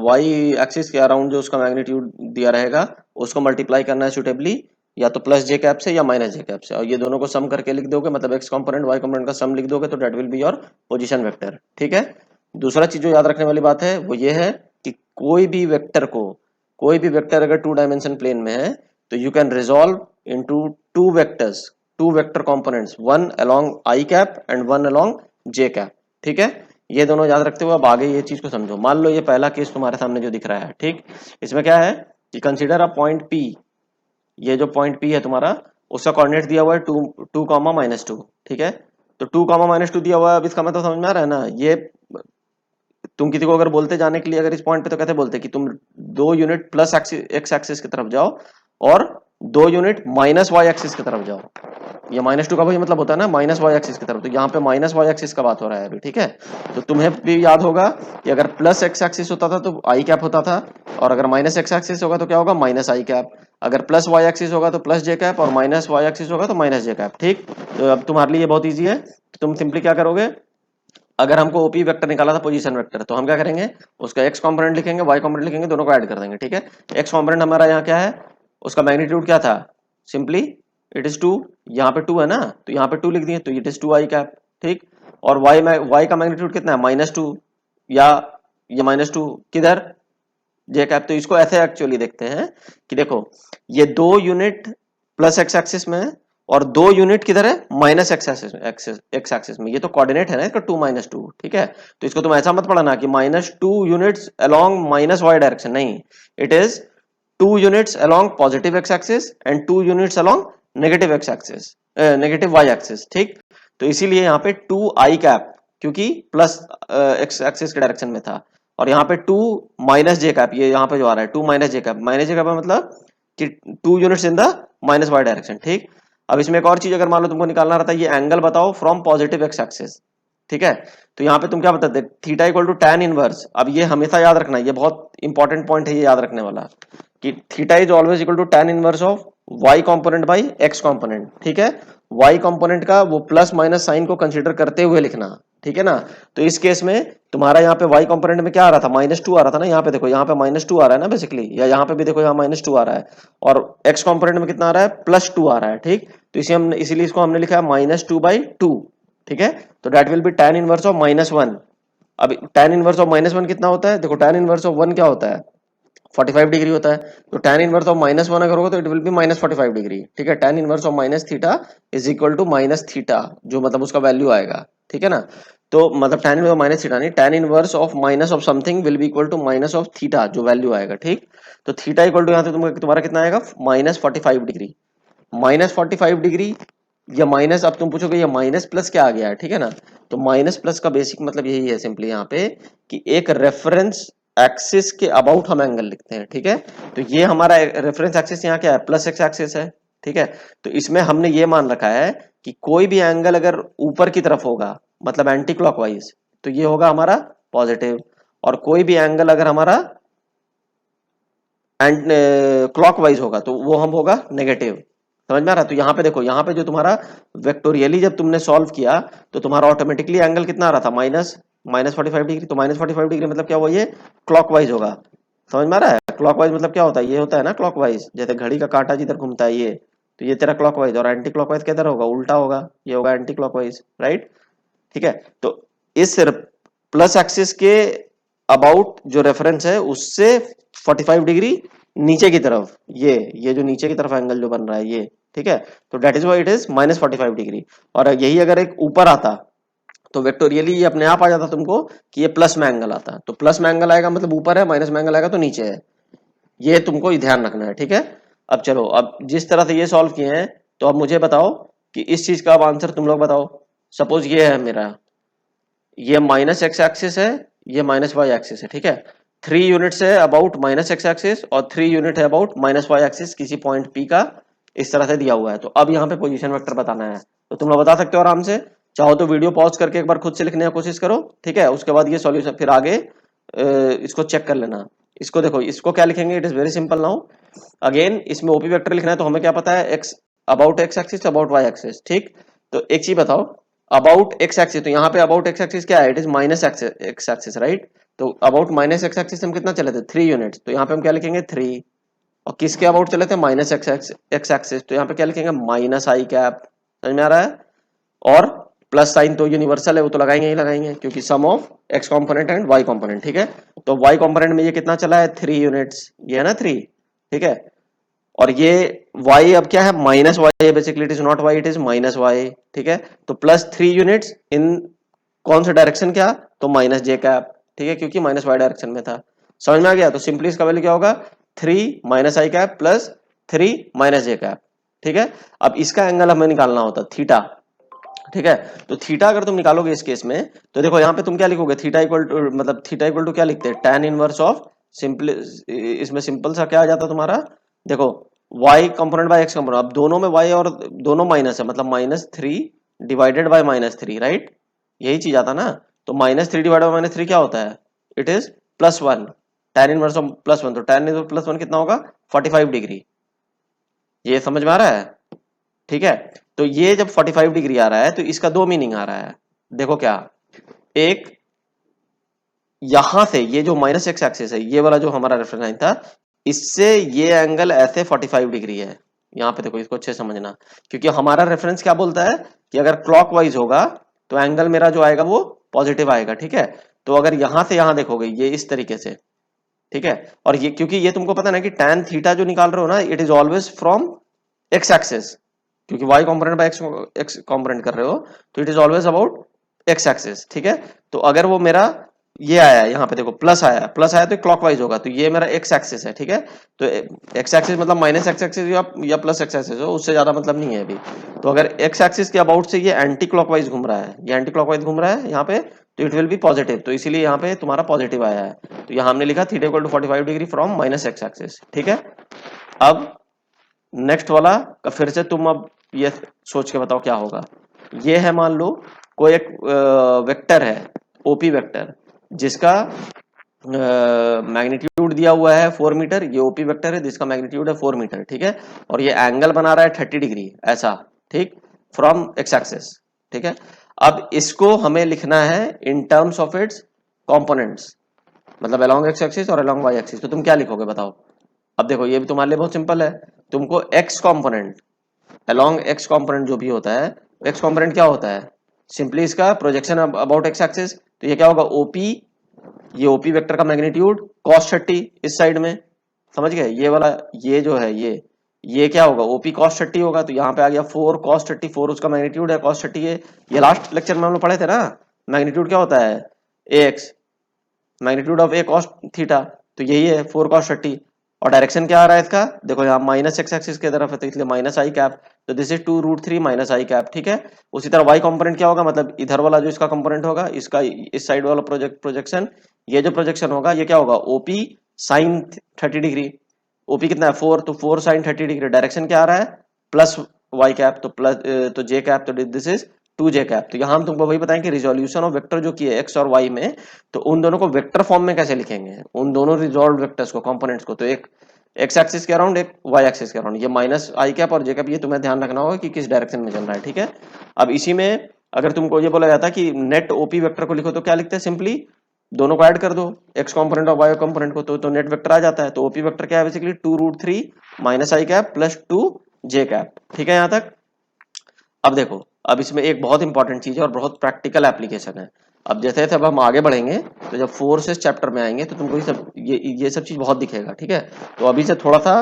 वाई एक्सिस के अराउंड जो उसका मैग्नीट्यूड दिया रहेगा उसको मल्टीप्लाई करना है सुटेबली, या तो प्लस जे कैप से या माइनस जे कैप से, और ये दोनों को सम करके लिख दोगे, मतलब एक्स कंपोनेंट वाई कंपोनेंट का सम लिख दोगे, तो that will be your position vector. ठीक है, दूसरा चीज जो याद रखने वाली बात है वो ये है कि कोई भी वेक्टर अगर 2 डायमेंशन प्लेन में है तो you can resolve into two vector components, one along I cap and one along J cap. ठीक है, ये दोनों याद रखते हुए अब आगे ये चीज को समझो। मान लो ये पहला केस तुम्हारे सामने जो दिख रहा है, ठीक, इसमें क्या है कि कंसीडर अ पॉइंट पी, ये जो पॉइंट पी है तुम्हारा उसका कोऑर्डिनेट दिया हुआ है 2, -2। ठीक है, तो 2, -2 दिया हुआ है। अब इसका मतलब समझ में आ रहा है ना, ये तुम किसी को अगर बोलते जाने के लिए अगर इस पॉइंट पे, तो कहते बोलते कि तुम 2 यूनिट प्लस एक्स एक्सिस की तरफ जाओ और 2 यूनिट माइनस वाई एक्सिस की तरफ जाओ। ये -2 का भाई मतलब होता है ना माइनस वाई एक्सिस की तरफ, तो यहाँ पे माइनस वाई एक्सिस का बात हो रहा है अभी। ठीक है, तो तुम्हें भी याद होगा कि अगर प्लस एक्स एक्सिस होता था तो आई कैप होता था, और अगर माइनस एक्स एक्सिस होगा तो क्या होगा, माइनस आई कैप। अगर प्लस वाई एक्सिस होगा तो प्लस जे कैप, और माइनस वाई एक्सिस होगा तो माइनस जे कैप। ठीक, तो अब तुम्हारे लिए बहुत ईजी है, तुम सिंपली क्या करोगे, अगर हमको ओपी वेक्टर निकाला था पोजीशन वेक्टर, तो हम क्या करेंगे, उसका एक्स कंपोनेंट लिखेंगे, वाई कंपोनेंट लिखेंगे, दोनों को ऐड कर देंगे। ठीक है, एक्स कंपोनेंट हमारा यहाँ क्या है, उसका मैग्नीट्यूड क्या था, सिंपली इट इज 2, यहाँ पे 2 है ना, तो यहाँ पे 2 लिख दिए, तो इट इज 2 आई कैप। ठीक, और वाई का मैग्नीट्यूड कितना है, -2, या ये -2 किधर, जे कैप। तो इसको ऐसे एक्चुअली देखते हैं कि देखो ये 2 यूनिट प्लस एक्स एक्सिस में है और 2 यूनिट किधर है, माइनस एक्स एक्सिस में। ये तो कोऑर्डिनेट है ना इसका 2, -2। ठीक है, तो इसको तुम ऐसा मत पढ़ना कि -2 units along minus Y direction, नहीं, it is 2 units along positive x axis and 2 units along negative X axis, negative Y axis. ठीक, तो इसीलिए यहाँ पे 2 आई कैप, क्योंकि प्लस एक्स एक्सिस के डायरेक्शन में था, और यहाँ पे 2 माइनस जे कैप, ये यहाँ पे जो आ रहा है 2 माइनस जे कैप। माइनस जे कैप मतलब कि 2 units in the minus Y direction. ठीक, अब इसमें एक और चीज अगर मान लो तुमको निकालना रहता है, ये एंगल बताओ फ्रॉम पॉजिटिव एक्स एक्सिस। ठीक है, तो यहाँ पे तुम क्या बताते theta equal to tan inverse. अब ये हमेशा याद रखना, ये बहुत इंपॉर्टेंट पॉइंट है ये याद रखने वाला, कि theta is always equal to tan inverse of y component by x component. ठीक है, y कंपोनेंट का वो प्लस माइनस साइन को कंसीडर करते हुए लिखना। ठीक है ना, तो इस केस में तुम्हारा यहाँ पे y कंपोनेंट में क्या आ रहा था, -2 आ रहा था ना, यहाँ पे देखो यहाँ पे -2 आ रहा है ना बेसिकली, या यहाँ पे भी देखो यहाँ -2 आ रहा है, और x कंपोनेंट में कितना आ रहा है, +2 आ रहा है। ठीक, तो इसे हमने इसीलिए इसको हमने लिखा है -2/2। ठीक है, तो that will B tan inverse of -1। अब tan इनवर्स ऑफ -1 कितना होता है, देखो tan इनवर्स ऑफ 1 क्या होता है, 45 डिग्री होता है। तो tan इनवर्स ऑफ -1 अगर होगा तो इट विल बी -45 डिग्री। ठीक है, tan inverse of minus theta is equal to minus theta, जो मतलब उसका वैल्यू आएगा। ठीक है ना, तो मतलब tan इनवर्स माइनस थीटा नहीं, tan inverse of minus of something will be equal to minus of theta, जो वैल्यू आएगा। ठीक, तो थीटा इक्वल टू यहाँ से तुम्हारा कितना आएगा, -45 डिग्री। -45 डिग्री या माइनस, अब तुम पूछोगे ये माइनस प्लस क्या आ गया है। ठीक है ना, तो माइनस प्लस का बेसिक मतलब यही है सिंपली यहाँ पे, कि एक रेफरेंस एक्सिस के अबाउट हम एंगल लिखते हैं। ठीक है, तो ये हमारा रेफरेंस एक्सिस यहाँ क्या है, प्लस एक्स एक्सिस है। ठीक है, तो इसमें हमने ये मान रखा है कि कोई भी एंगल अगर ऊपर की तरफ होगा, मतलब एंटी क्लॉकवाइज, तो ये होगा हमारा पॉजिटिव, और कोई भी एंगल अगर हमारा एंड क्लॉकवाइज होगा तो वो हम होगा नेगेटिव। समझ में आ रहा है, तो यहाँ पे देखो, यहाँ पे जो तुम्हारा वेक्टोरियली जब तुमने सॉल्व किया तो तुम्हारा ऑटोमेटिकली एंगल कितना आ रहा था, -45 डिग्री। तो -45 डिग्री मतलब क्या हुआ, ये क्लॉकवाइज होगा। समझ में आ रहा है, क्लॉकवाइज मतलब क्या होता है, ये होता है ना क्लॉकवाइज, जैसे घड़ी का कांटा जिधर घूमता है ये, तो ये तेरा क्लॉकवाइज, और एंटी क्लॉकवाइज किधर होगा, उल्टा होगा, ये होगा एंटी क्लॉकवाइज। राइट, ठीक है, तो इस प्लस एक्सिस के अबाउट जो रेफरेंस है उससे 45 डिग्री नीचे की तरफ, ये जो नीचे की तरफ एंगल जो बन रहा है ये। ठीक है, तो that is why it is -45 degree. और यही अगर एक ऊपर आता तो वेक्टोरियली ये अपने आप आ जाता तुमको कि ये प्लस में एंगल आता, तो प्लस में एंगल आएगा मतलब ऊपर है, माइनस में एंगल आएगा तो नीचे है। ये तुमको ध्यान रखना है। ठीक है, अब चलो, अब जिस तरह से ये सॉल्व किए हैं, तो अब मुझे बताओ कि इस चीज का अब आंसर तुम लोग बताओ। सपोज ये है मेरा, ये माइनस एक्स एक्सिस है, ये माइनस वाई एक्सिस है। ठीक है, 3 यूनिट्स है अबाउट माइनस एक्स एक्सिस और 3 यूनिट है अबाउट माइनस वाई एक्सिस, किसी पॉइंट पी का इस तरह से दिया हुआ है। तो अब यहाँ पे पोजीशन वेक्टर बताना है, तो तुम लोग बता सकते हो आराम से। चाहो तो वीडियो पॉज करके एक बार खुद से लिखने की कोशिश करो। ठीक है, उसके बाद ये सॉल्यूशन फिर आगे इसको चेक कर लेना। इसको देखो, इसको क्या लिखेंगे, it is very simple now. Again इसमें ओपी वेक्टर लिखना है, तो हमें क्या पता है, x about x axis about y axis. ठीक, तो एक चीज बताओ, अबाउट एक्स एक्सिस, तो यहाँ पे अबाउट एक्स एक्सिस क्या है, it is minus x axis. Right, तो अबाउट माइनस एक्स एक्सिस हम कितना चले थे, 3 यूनिट्स, तो यहाँ पे हम क्या लिखेंगे 3। और किसके अबाउट चले थे, माइनस एक्स एक्सिस, तो यहाँ पे क्या लिखेंगे, माइनस आई कैप। समझ में आ रहा है, और प्लस साइन तो यूनिवर्सल है, वो तो लगाएंगे ही लगाएंगे, क्योंकि sum of X component and Y component. ठीक है, तो वाई कॉम्पोनेंट में ये कितना चला है, 3 यूनिट्स, ये है ना 3। ठीक है, और ये y अब क्या है, माइनस वाई है, basically it is not y, it is minus y. ठीक है, तो +3 यूनिट्स इन कौन सा डायरेक्शन, क्या, तो माइनस जे कैप। ठीक है, क्योंकि माइनस वाई डायरेक्शन में था। समझ में आ गया, तो सिंपली इसका वैल्यू क्या होगा, 3 minus i cap plus 3 minus J cap. ठीक है, अब इसका एंगल हमें निकालना होता थीटा। ठीक है, तो थीटा अगर तुम निकालोगे इस केस में, तो देखो यहाँ पे तुम क्या लिखोगे, थीटा इक्वल टू, मतलब थीटा इक्वल टू क्या लिखते हैं, tan इनवर्स ऑफ सिंपल, इसमें सिंपल सा क्या आ जाता तुम्हारा, देखो y component by x component, अब दोनों में y और दोनों माइनस है, मतलब -3 डिवाइडेड बाय -3। राइट, यही चीज आता ना, तो -3 डिवाइडेड बाय -3 क्या होता है, it is +1, tan inverse of +1, तो tan इनवर्स +1 कितना होगा, 45 डिग्री। ये समझ में आ रहा है। ठीक है, तो ये जब 45 डिग्री आ रहा है तो इसका दो मीनिंग आ रहा है। देखो क्या, एक यहां से ये जो माइनस एक्स एक्सिस है, ये वाला जो हमारा रेफरेंस लाइन था, इससे ये एंगल ऐसे 45 डिग्री है। यहाँ पे देखो, इसको अच्छे से समझना, क्योंकि हमारा रेफरेंस क्या बोलता है कि अगर क्लॉकवाइज होगा तो एंगल मेरा जो आएगा वो पॉजिटिव आएगा। ठीक है, तो अगर यहां से यहां देखोगे ये इस तरीके से, ठीक है, और ये क्योंकि ये तुमको पता ना कि tan थीटा जो निकाल रहे हो ना, it is always from x axis, क्योंकि y component by x component कर रहे हो, तो it is always about x axis. ठीक है, तो अगर वो मेरा ये आया है, यहाँ पे देखो प्लस आया तो क्लॉकवाइज होगा, तो ये मेरा एक्स एक्सिस है। ठीक है, तो एक्स एक्सिस मतलब माइनस एक्स एक्सिस या प्लस एक्स एक्सिस हो, उससे ज्यादा मतलब नहीं है अभी। तो अगर एक्स एक्सिस के अबाउट से ये एंटी क्लॉकवाइज घूम रहा है, ये एंटी क्लॉकवाइज घूम रहा है यहाँ पे, तो इट विल बी पॉजिटिव, तो इसीलिए यहाँ पे तुम्हारा पॉजिटिव आया है। तो यहाँ हमने लिखा theta equal to 45 degree from minus x axis. ठीक है, अब नेक्स्ट वाला फिर से तुम अब ये सोच के बताओ क्या होगा। ये है मान लो कोई एक वेक्टर है, ओपी वेक्टर, जिसका मैग्नीट्यूड दिया हुआ है 4 मीटर। ये ओपी वेक्टर है जिसका मैग्नीट्यूड है 4 मीटर, ठीक है। और ये एंगल बना रहा है 30 डिग्री ऐसा, ठीक, फ्रॉम एक्स एक्सिस, ठीक है। अब इसको हमें लिखना है इन टर्म्स ऑफ इट्स कंपोनेंट्स, मतलब अलोंग एक्स एक्सिस और अलोंग वाई एक्सिस। तो तुम क्या लिखोगे बताओ। अब देखो ये भी तुम्हारे लिए बहुत सिंपल है। तुमको x component, along x component जो भी होता है, एक्स कंपोनेंट क्या होता है, सिंपली इसका प्रोजेक्शन अबाउट एक्स एक्सिस। तो ये क्या होगा, ओपी, ये ओपी वेक्टर का मैग्नीट्यूड cos 30 इस साइड में, समझ गए। ये वाला, ये जो है ये क्या होगा, ओपी cos 30 होगा। तो यहाँ पे आ गया 4 cos 30, 4 उसका मैग्नीट्यूड है, cos 30 है। ये लास्ट लेक्चर में हम लोग पढ़े थे ना, मैग्नीट्यूड क्या होता है, ax, magnitude of A cos theta. तो यही है 4 cos 30। और डायरेक्शन क्या आ रहा है इसका, देखो यहाँ माइनस एक्स एक्सिस की तरफ है, तो इसलिए माइनस आई कैप। तो this is 2√3 minus i cap, ठीक है। उसी तरह वाई कंपोनेंट क्या होगा, मतलब इधर वाला जो इसका कंपोनेंट होगा, इसका इस साइड वाला प्रोजेक्शन, ये जो प्रोजेक्शन होगा ये क्या होगा, ओपी साइन 30 डिग्री। ओपी कितना है 4, तो 4 साइन 30 डिग्री। डायरेक्शन क्या आ रहा है, प्लस वाई कैप, तो प्लस तो जे कैप, तो दिस इज 2 जे कैप। तो यहाँ हम तुमको वही बताएंगे रिजोल्यूशन ऑफ वेक्टर जो की है एक्स और वाई में, तो उन दोनों को वेक्टर फॉर्म में कैसे लिखेंगे, उन दोनों रिजॉल्व वेक्टर्स को, कंपोनेंट्स को। तो एक एक्स एक्सिस के अराउंड, एक वाई एक्सिस के अराउंड, ये माइनस आई कैप और जे कैप, ये तुम्हें ध्यान रखना होगा कि किस डायरेक्शन में चल रहा है, ठीक है। अब इसी में अगर तुमको ये बोला जाता है कि नेट ओपी वेक्टर को लिखो, तो क्या लिखते हैं, सिंपली दोनों को ऐड कर दो, एक्स कंपोनेंट और वाई कंपोनेंट को, तो नेट वेक्टर आ जाता है। तो ओपी वेक्टर क्या है, basically 2√3 minus i cap plus 2 J cap, ठीक है यहाँ तक। अब देखो, अब इसमें एक बहुत इंपॉर्टेंट चीज है और बहुत प्रैक्टिकल एप्लीकेशन है। अब जैसे जैसे अब हम आगे बढ़ेंगे, तो जब फोर्सेस चैप्टर में आएंगे तो तुमको ये सब चीज बहुत दिखेगा, ठीक है। तो अभी से थोड़ा सा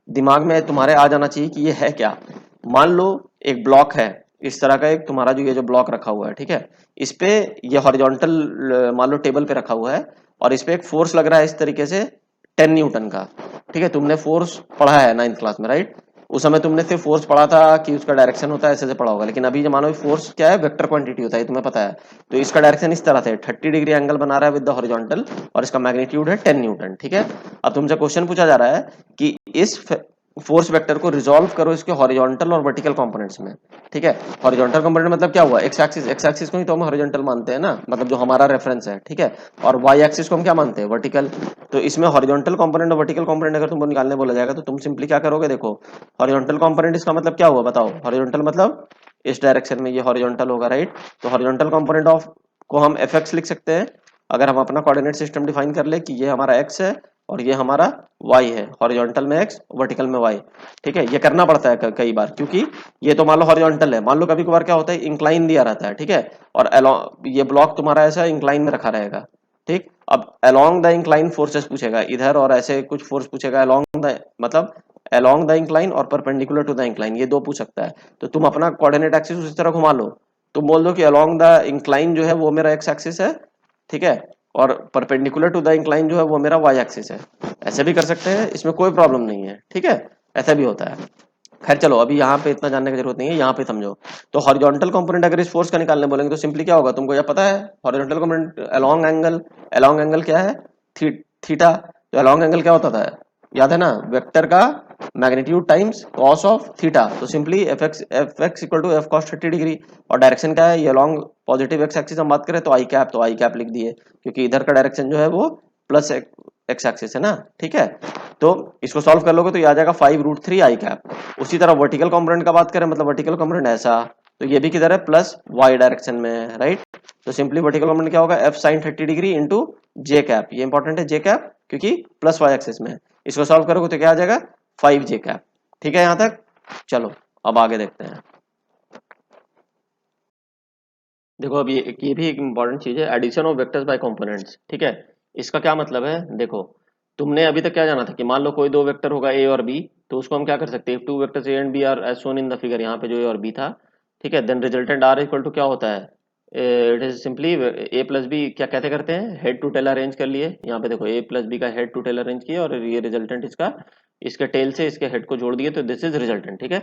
दिमाग में तुम्हारे आ जाना चाहिए कि ये है क्या। मान लो एक ब्लॉक है, इस तरह का एक तुम्हारा जो ये जो ब्लॉक रखा हुआ है, ठीक है। इस पे ये हॉरिजॉन्टल मान लो टेबल पे रखा हुआ है, और इस पे एक फोर्स लग रहा है इस तरीके से 10 न्यूटन का, ठीक है। तुमने फोर्स पढ़ा है 9th क्लास में, राइट। उस समय तुमने सिर्फ फोर्स पढ़ा था कि उसका डायरेक्शन होता है, ऐसे से पढ़ा होगा। लेकिन अभी जो मानो फोर्स क्या है, वेक्टर क्वांटिटी होता है, तुम्हें पता है। तो इसका डायरेक्शन इस तरह से 30 डिग्री एंगल बना रहा है विद द हॉरिजॉन्टल, और इसका मैग्नीट्यूड है 10 न्यूटन, ठीक है। अब तुमसे क्वेश्चन पूछा जा रहा है कि इस फोर्स वेक्टर को रिजॉल्व करो इसके हॉरिजॉन्टल और वर्टिकल कंपोनेंट्स में, ठीक है। हॉरिजॉन्टल कंपोनेंट मतलब क्या हुआ, एक्स एक्सिस, एक्स एक्सिस को ही तो हम हॉरिजॉन्टल मानते हैं ना, मतलब जो हमारा रेफरेंस है, ठीक है। और वाई एक्सिस को हम क्या मानते हैं, वर्टिकल। तो इसमें हॉरिजॉन्टल कंपोनेंट और वर्टिकल कंपोनेंट अगर तुमको निकालने बोला जाएगा, तो तुम सिंपली क्या करोगे, देखो हॉरिजॉन्टल कंपोनेंट इसका मतलब क्या हुआ बताओ, हॉरिजॉन्टल मतलब इस डायरेक्शन में ये हॉरिजॉन्टल होगा, राइट। तो हॉरिजॉन्टल कंपोनेंट ऑफ को हम एफ एक्स लिख सकते हैं, अगर हम अपना कोऑर्डिनेट सिस्टम डिफाइन कर ले कि ये हमारा एक्स है और ये हमारा y है, हॉरिजॉन्टल में x, वर्टिकल में y, ठीक है। ये करना पड़ता है कई बार, क्योंकि ये तो मान लो हॉरिजॉन्टल है, मान लो कभी कभार क्या होता है, इंक्लाइन दिया रहता है, ठीक है। और ये ब्लॉक तुम्हारा ऐसा इंक्लाइन में रखा रहेगा, ठीक। अब अलोंग द इंक्लाइन फोर्सेस पूछेगा इधर, और ऐसे कुछ फोर्स पूछेगा अलोंग द, मतलब अलोंग द इंक्लाइन और परपेंडिकुलर टू द इंक्लाइन, ये दो पूछ सकता है। तो तुम अपना कोऑर्डिनेट एक्सिस उसी तरह घुमा लो, तुम बोल दो कि अलोंग द इंक्लाइन जो है वो मेरा एक्स एक्सिस है, ठीक है, और परपेंडिकुलर टू द इंक्लाइन जो है वो मेरा वाई एक्सिस है। ऐसे भी कर सकते हैं, इसमें कोई प्रॉब्लम नहीं है, ठीक है। ऐसा भी होता है। खैर चलो, अभी यहाँ पे इतना जानने की जरूरत नहीं है, यहाँ पे समझो। तो हॉरिजॉन्टल कंपोनेंट अगर इस फोर्स का निकालने बोलेंगे, तो सिंपली क्या होगा, तुमको यह पता है horizontal component along angle, along angle क्या है, थीटा। तो अलोंग एंगल क्या होता था, याद है ना, वेक्टर का magnitude times cos of theta. तो simply F X equal to F cos 30 degree. और डायरेक्शन क्या है, ये अलोंग पॉजिटिव एक्स एक्सिस हम बात करें तो आई कैप लिख दिए, क्योंकि इधर का डायरेक्शन जो है वो प्लस एक्स एक्सिस है ना, ठीक है। तो इसको सॉल्व कर लोगे तो ये आ जाएगा 5√3 आई कैप। उसी तरह वर्टिकल कंपोनेंट का बात करें, मतलब वर्टिकल कंपोनेंट ऐसा, तो ये भी किधर है, प्लस वाई डायरेक्शन में है, राइट। तो सिंपली वर्टिकल कंपोनेंट क्या होगा, एफ साइन 30 डिग्री इंटू जे कैप, ये इंपॉर्टेंट है जे कैप, क्योंकि प्लस वाई एक्सिस में है। इसको सॉल्व करोगे तो क्या आ जाएगा, 5 जे कैप, ठीक है यहाँ तक। चलो अब आगे देखते हैं। देखो अब ये भी एक इंपॉर्टेंट चीज है, addition of vectors by components, ठीक है। इसका क्या मतलब है, देखो तुमने अभी तक क्या जाना था कि मान लो कोई दो वेक्टर होगा ए और बी, तो उसको हम क्या कर सकते हैं, two vectors A and B are as shown in the figure, यहाँ पे जो ए और बी था, ठीक है। Then resultant R equal to क्या होता है, it is simply A plus B, क्या कहते करते हैं, हेड टू टेल अरेंज कर लिए। यहाँ पे देखो ए प्लस बी का हेड टू टेल अरेंज किया, और ये रिजल्टेंट इसका, इसके टेल से इसके हेड को जोड़ दिए, तो दिस इज रिजल्टेंट, ठीक है।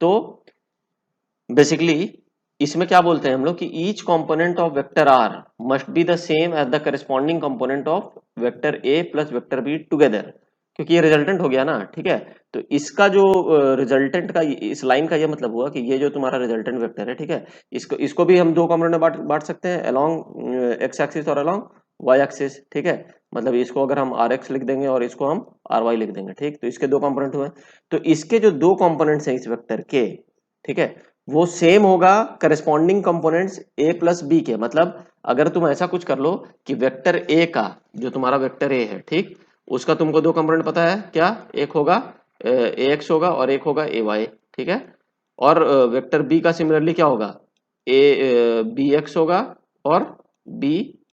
तो बेसिकली इसमें क्या बोलते हैं हम लोग कि each component of vector R must be the same as the corresponding component of vector A plus vector B together. क्योंकि ये रिजल्टेंट हो गया ना, ठीक है। तो इसका जो रिजल्टेंट का इस लाइन का ये मतलब हुआ कि ये जो तुम्हारा रिजल्टेंट वेक्टर है, ठीक है, इसको इसको भी हम दो कंपोनेंट में बांट सकते हैं, अलोंग एक्स एक्सिस और अलोंग वाई एक्सिस, ठीक है। मतलब इसको अगर हम आर एक्स लिख देंगे और इसको हम आर वाई लिख देंगे, ठीक। तो इसके दो कंपोनेंट हुए। तो इसके जो दो कंपोनेंट्स हैं इस वेक्टर के, ठीक है, वो सेम होगा करस्पॉन्डिंग कंपोनेंट्स ए प्लस बी के। मतलब अगर तुम ऐसा कुछ कर लो कि वेक्टर ए का, जो तुम्हारा वेक्टर ए है, ठीक, उसका तुमको दो कंपोनेंट पता है क्या, एक होगा ए एक्स होगा और एक होगा ए वाई, ठीक है। और वेक्टर बी का सिमिलरली क्या होगा, ए बी एक्स होगा और बी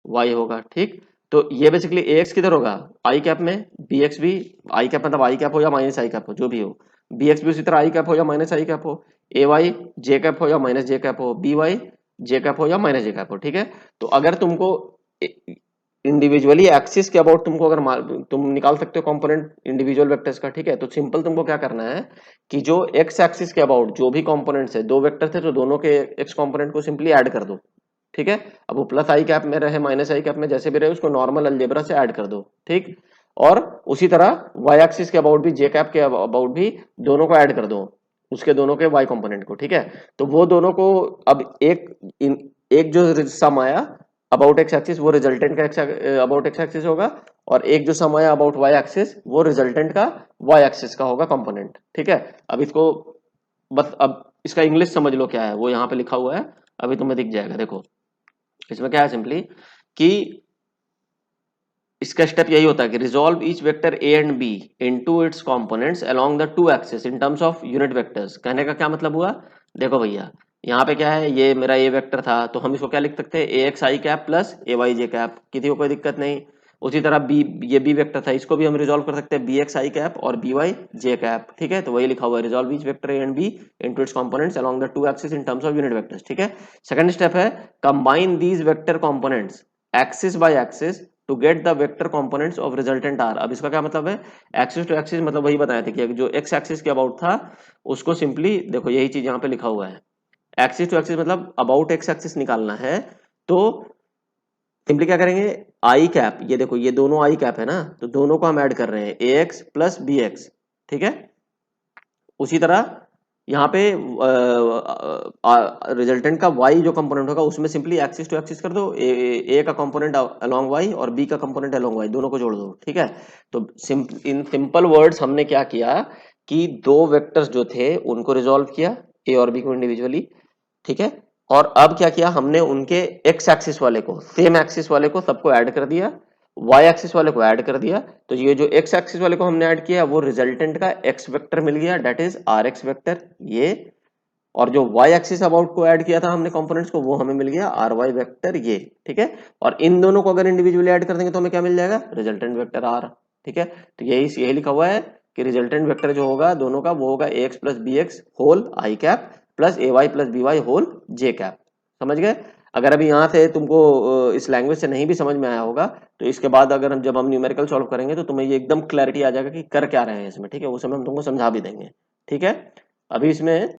वाई होगा, ठीक। तो ये बेसिकली ए एक्स किधर होगा, आई कैप में, बी एक्स भी आई कैप, मतलब आई कैप हो या माइनस आई कैप हो, जो भी हो, बी एक्स भी उसी तरह आई कैप हो या माइनस आई कैप हो, ए वाई जे कैप हो या माइनस जे कैप हो, बी वाई जे कैप हो या माइनस जे कैप हो, ठीक है। तो अगर तुमको इंडिविजुअली एक्सिस के अबाउट तुमको अगर तुम निकाल सकते हो कंपोनेंट इंडिविजुअल वेक्टर्स का, ठीक है, तो सिंपल तुमको क्या करना है कि जो एक्स एक्सिस के अबाउट जो भी कंपोनेंट्स है, दो वेक्टर थे तो दोनों के एक्स कंपोनेंट को सिंपली ऐड कर दो, ठीक है। अब वो प्लस आई कैप में रहे माइनस आई कैप में जैसे भी रहे, उसको नॉर्मल अलजेब्रा से ऐड कर दो, ठीक। और उसी तरह वाई एक्सिस के अबाउट भी, जे कैप के अबाउट भी दोनों को ऐड कर दो, उसके दोनों के वाई कंपोनेंट को, ठीक है। तो वो दोनों को अब एक जो सम आया अबाउट एक्स एक्सिस वो रिजल्टेंट का अबाउट एक्स एक्सिस होगा, और एक जो सम आया अबाउट वाई एक्सिस वो रिजल्टेंट का वाई एक्सिस का होगा कंपोनेंट, ठीक है। अब इसको बस अब इसका इंग्लिश समझ लो क्या है, वो यहाँ पे लिखा हुआ है, अभी तुम्हें दिख जाएगा। देखो इसमें क्या है सिंपली कि इसका स्टेप यही होता है कि resolve each vector A and B into its components along the two axis in terms of unit vectors. कहने का क्या मतलब हुआ, देखो भैया यहाँ पे क्या है, ये मेरा ए वेक्टर था तो हम इसको क्या लिख सकते हैं, ए x i cap plus A Y j cap, किसी को कोई दिक्कत नहीं। उसी तरह बी, ये बी वेक्टर था, इसको भी हम रिजॉल्व कर सकते हैं बी एक्स आई कैप और बी वाई जे कैप, ठीक है। तो वही लिखा हुआ है resolve each vector A and B into its components along the two axis in terms of unit vectors, ठीक है। सेकंड स्टेप है combine these vector components axis by axis to get the vector components of resultant R. अब इसका क्या मतलब है, axis to axis मतलब वही बताया था कि जो एक्स एक्सिस के अबाउट था उसको सिंपली देखो यही चीज यहाँ पे लिखा हुआ है, एक्सिस टू एक्सिस मतलब अबाउट एक्स एक्सिस निकालना है। तो सिंपली क्या करेंगे, आई कैप, ये देखो ये दोनों आई कैप है ना, तो दोनों को हम ऐड कर रहे हैं ए एक्स प्लस बी एक्स, ठीक है। उसी तरह यहाँ पे रिजल्टेंट का y जो कंपोनेंट होगा उसमें सिंपली एक्सिस टू एक्सिस कर दो, ए का कंपोनेंट अलोंग y और b का कंपोनेंट अलोंग y, दोनों को जोड़ दो, ठीक है। तो इन सिंपल वर्ड्स हमने क्या किया कि दो वेक्टर्स जो थे उनको रिजॉल्व किया, a और b को इंडिविजुअली, ठीक है। और अब क्या किया हमने, उनके एक्स एक्सिस वाले को, सेम एक्सिस वाले को सबको ऐड कर दिया, वाई एक्सिस वाले को ऐड कर दिया। तो ये जो एक्स एक्सिस वाले को हमने ऐड किया वो रिजल्टेंट का एक्स वेक्टर मिल गया, that is R x vector ये। और जो वाई एक्सिस अबाउट को ऐड किया था हमने कंपोनेंट्स को, वो हमें मिल गया आर वाई वेक्टर ये, ठीक है। और इन दोनों को अगर इंडिविजुअली ऐड कर देंगे तो हमें क्या मिल जाएगा, रिजल्टेंट वेक्टर आर, ठीक है। तो यही लिखा हुआ है कि रिजल्टेंट वेक्टर जो होगा दोनों का वो होगा A X plus B X whole I cap plus A Y plus B Y whole J cap. समझ गए। अगर अभी यहाँ से तुमको इस लैंग्वेज से नहीं भी समझ में आया होगा तो इसके बाद अगर जब हम न्यूमेरिकल सॉल्व करेंगे तो तुम्हें ये एकदम क्लैरिटी आ जाएगा कि कर क्या रहे हैं इसमें, ठीक है। उस समय हम तुमको समझा भी देंगे, ठीक है। अभी इसमें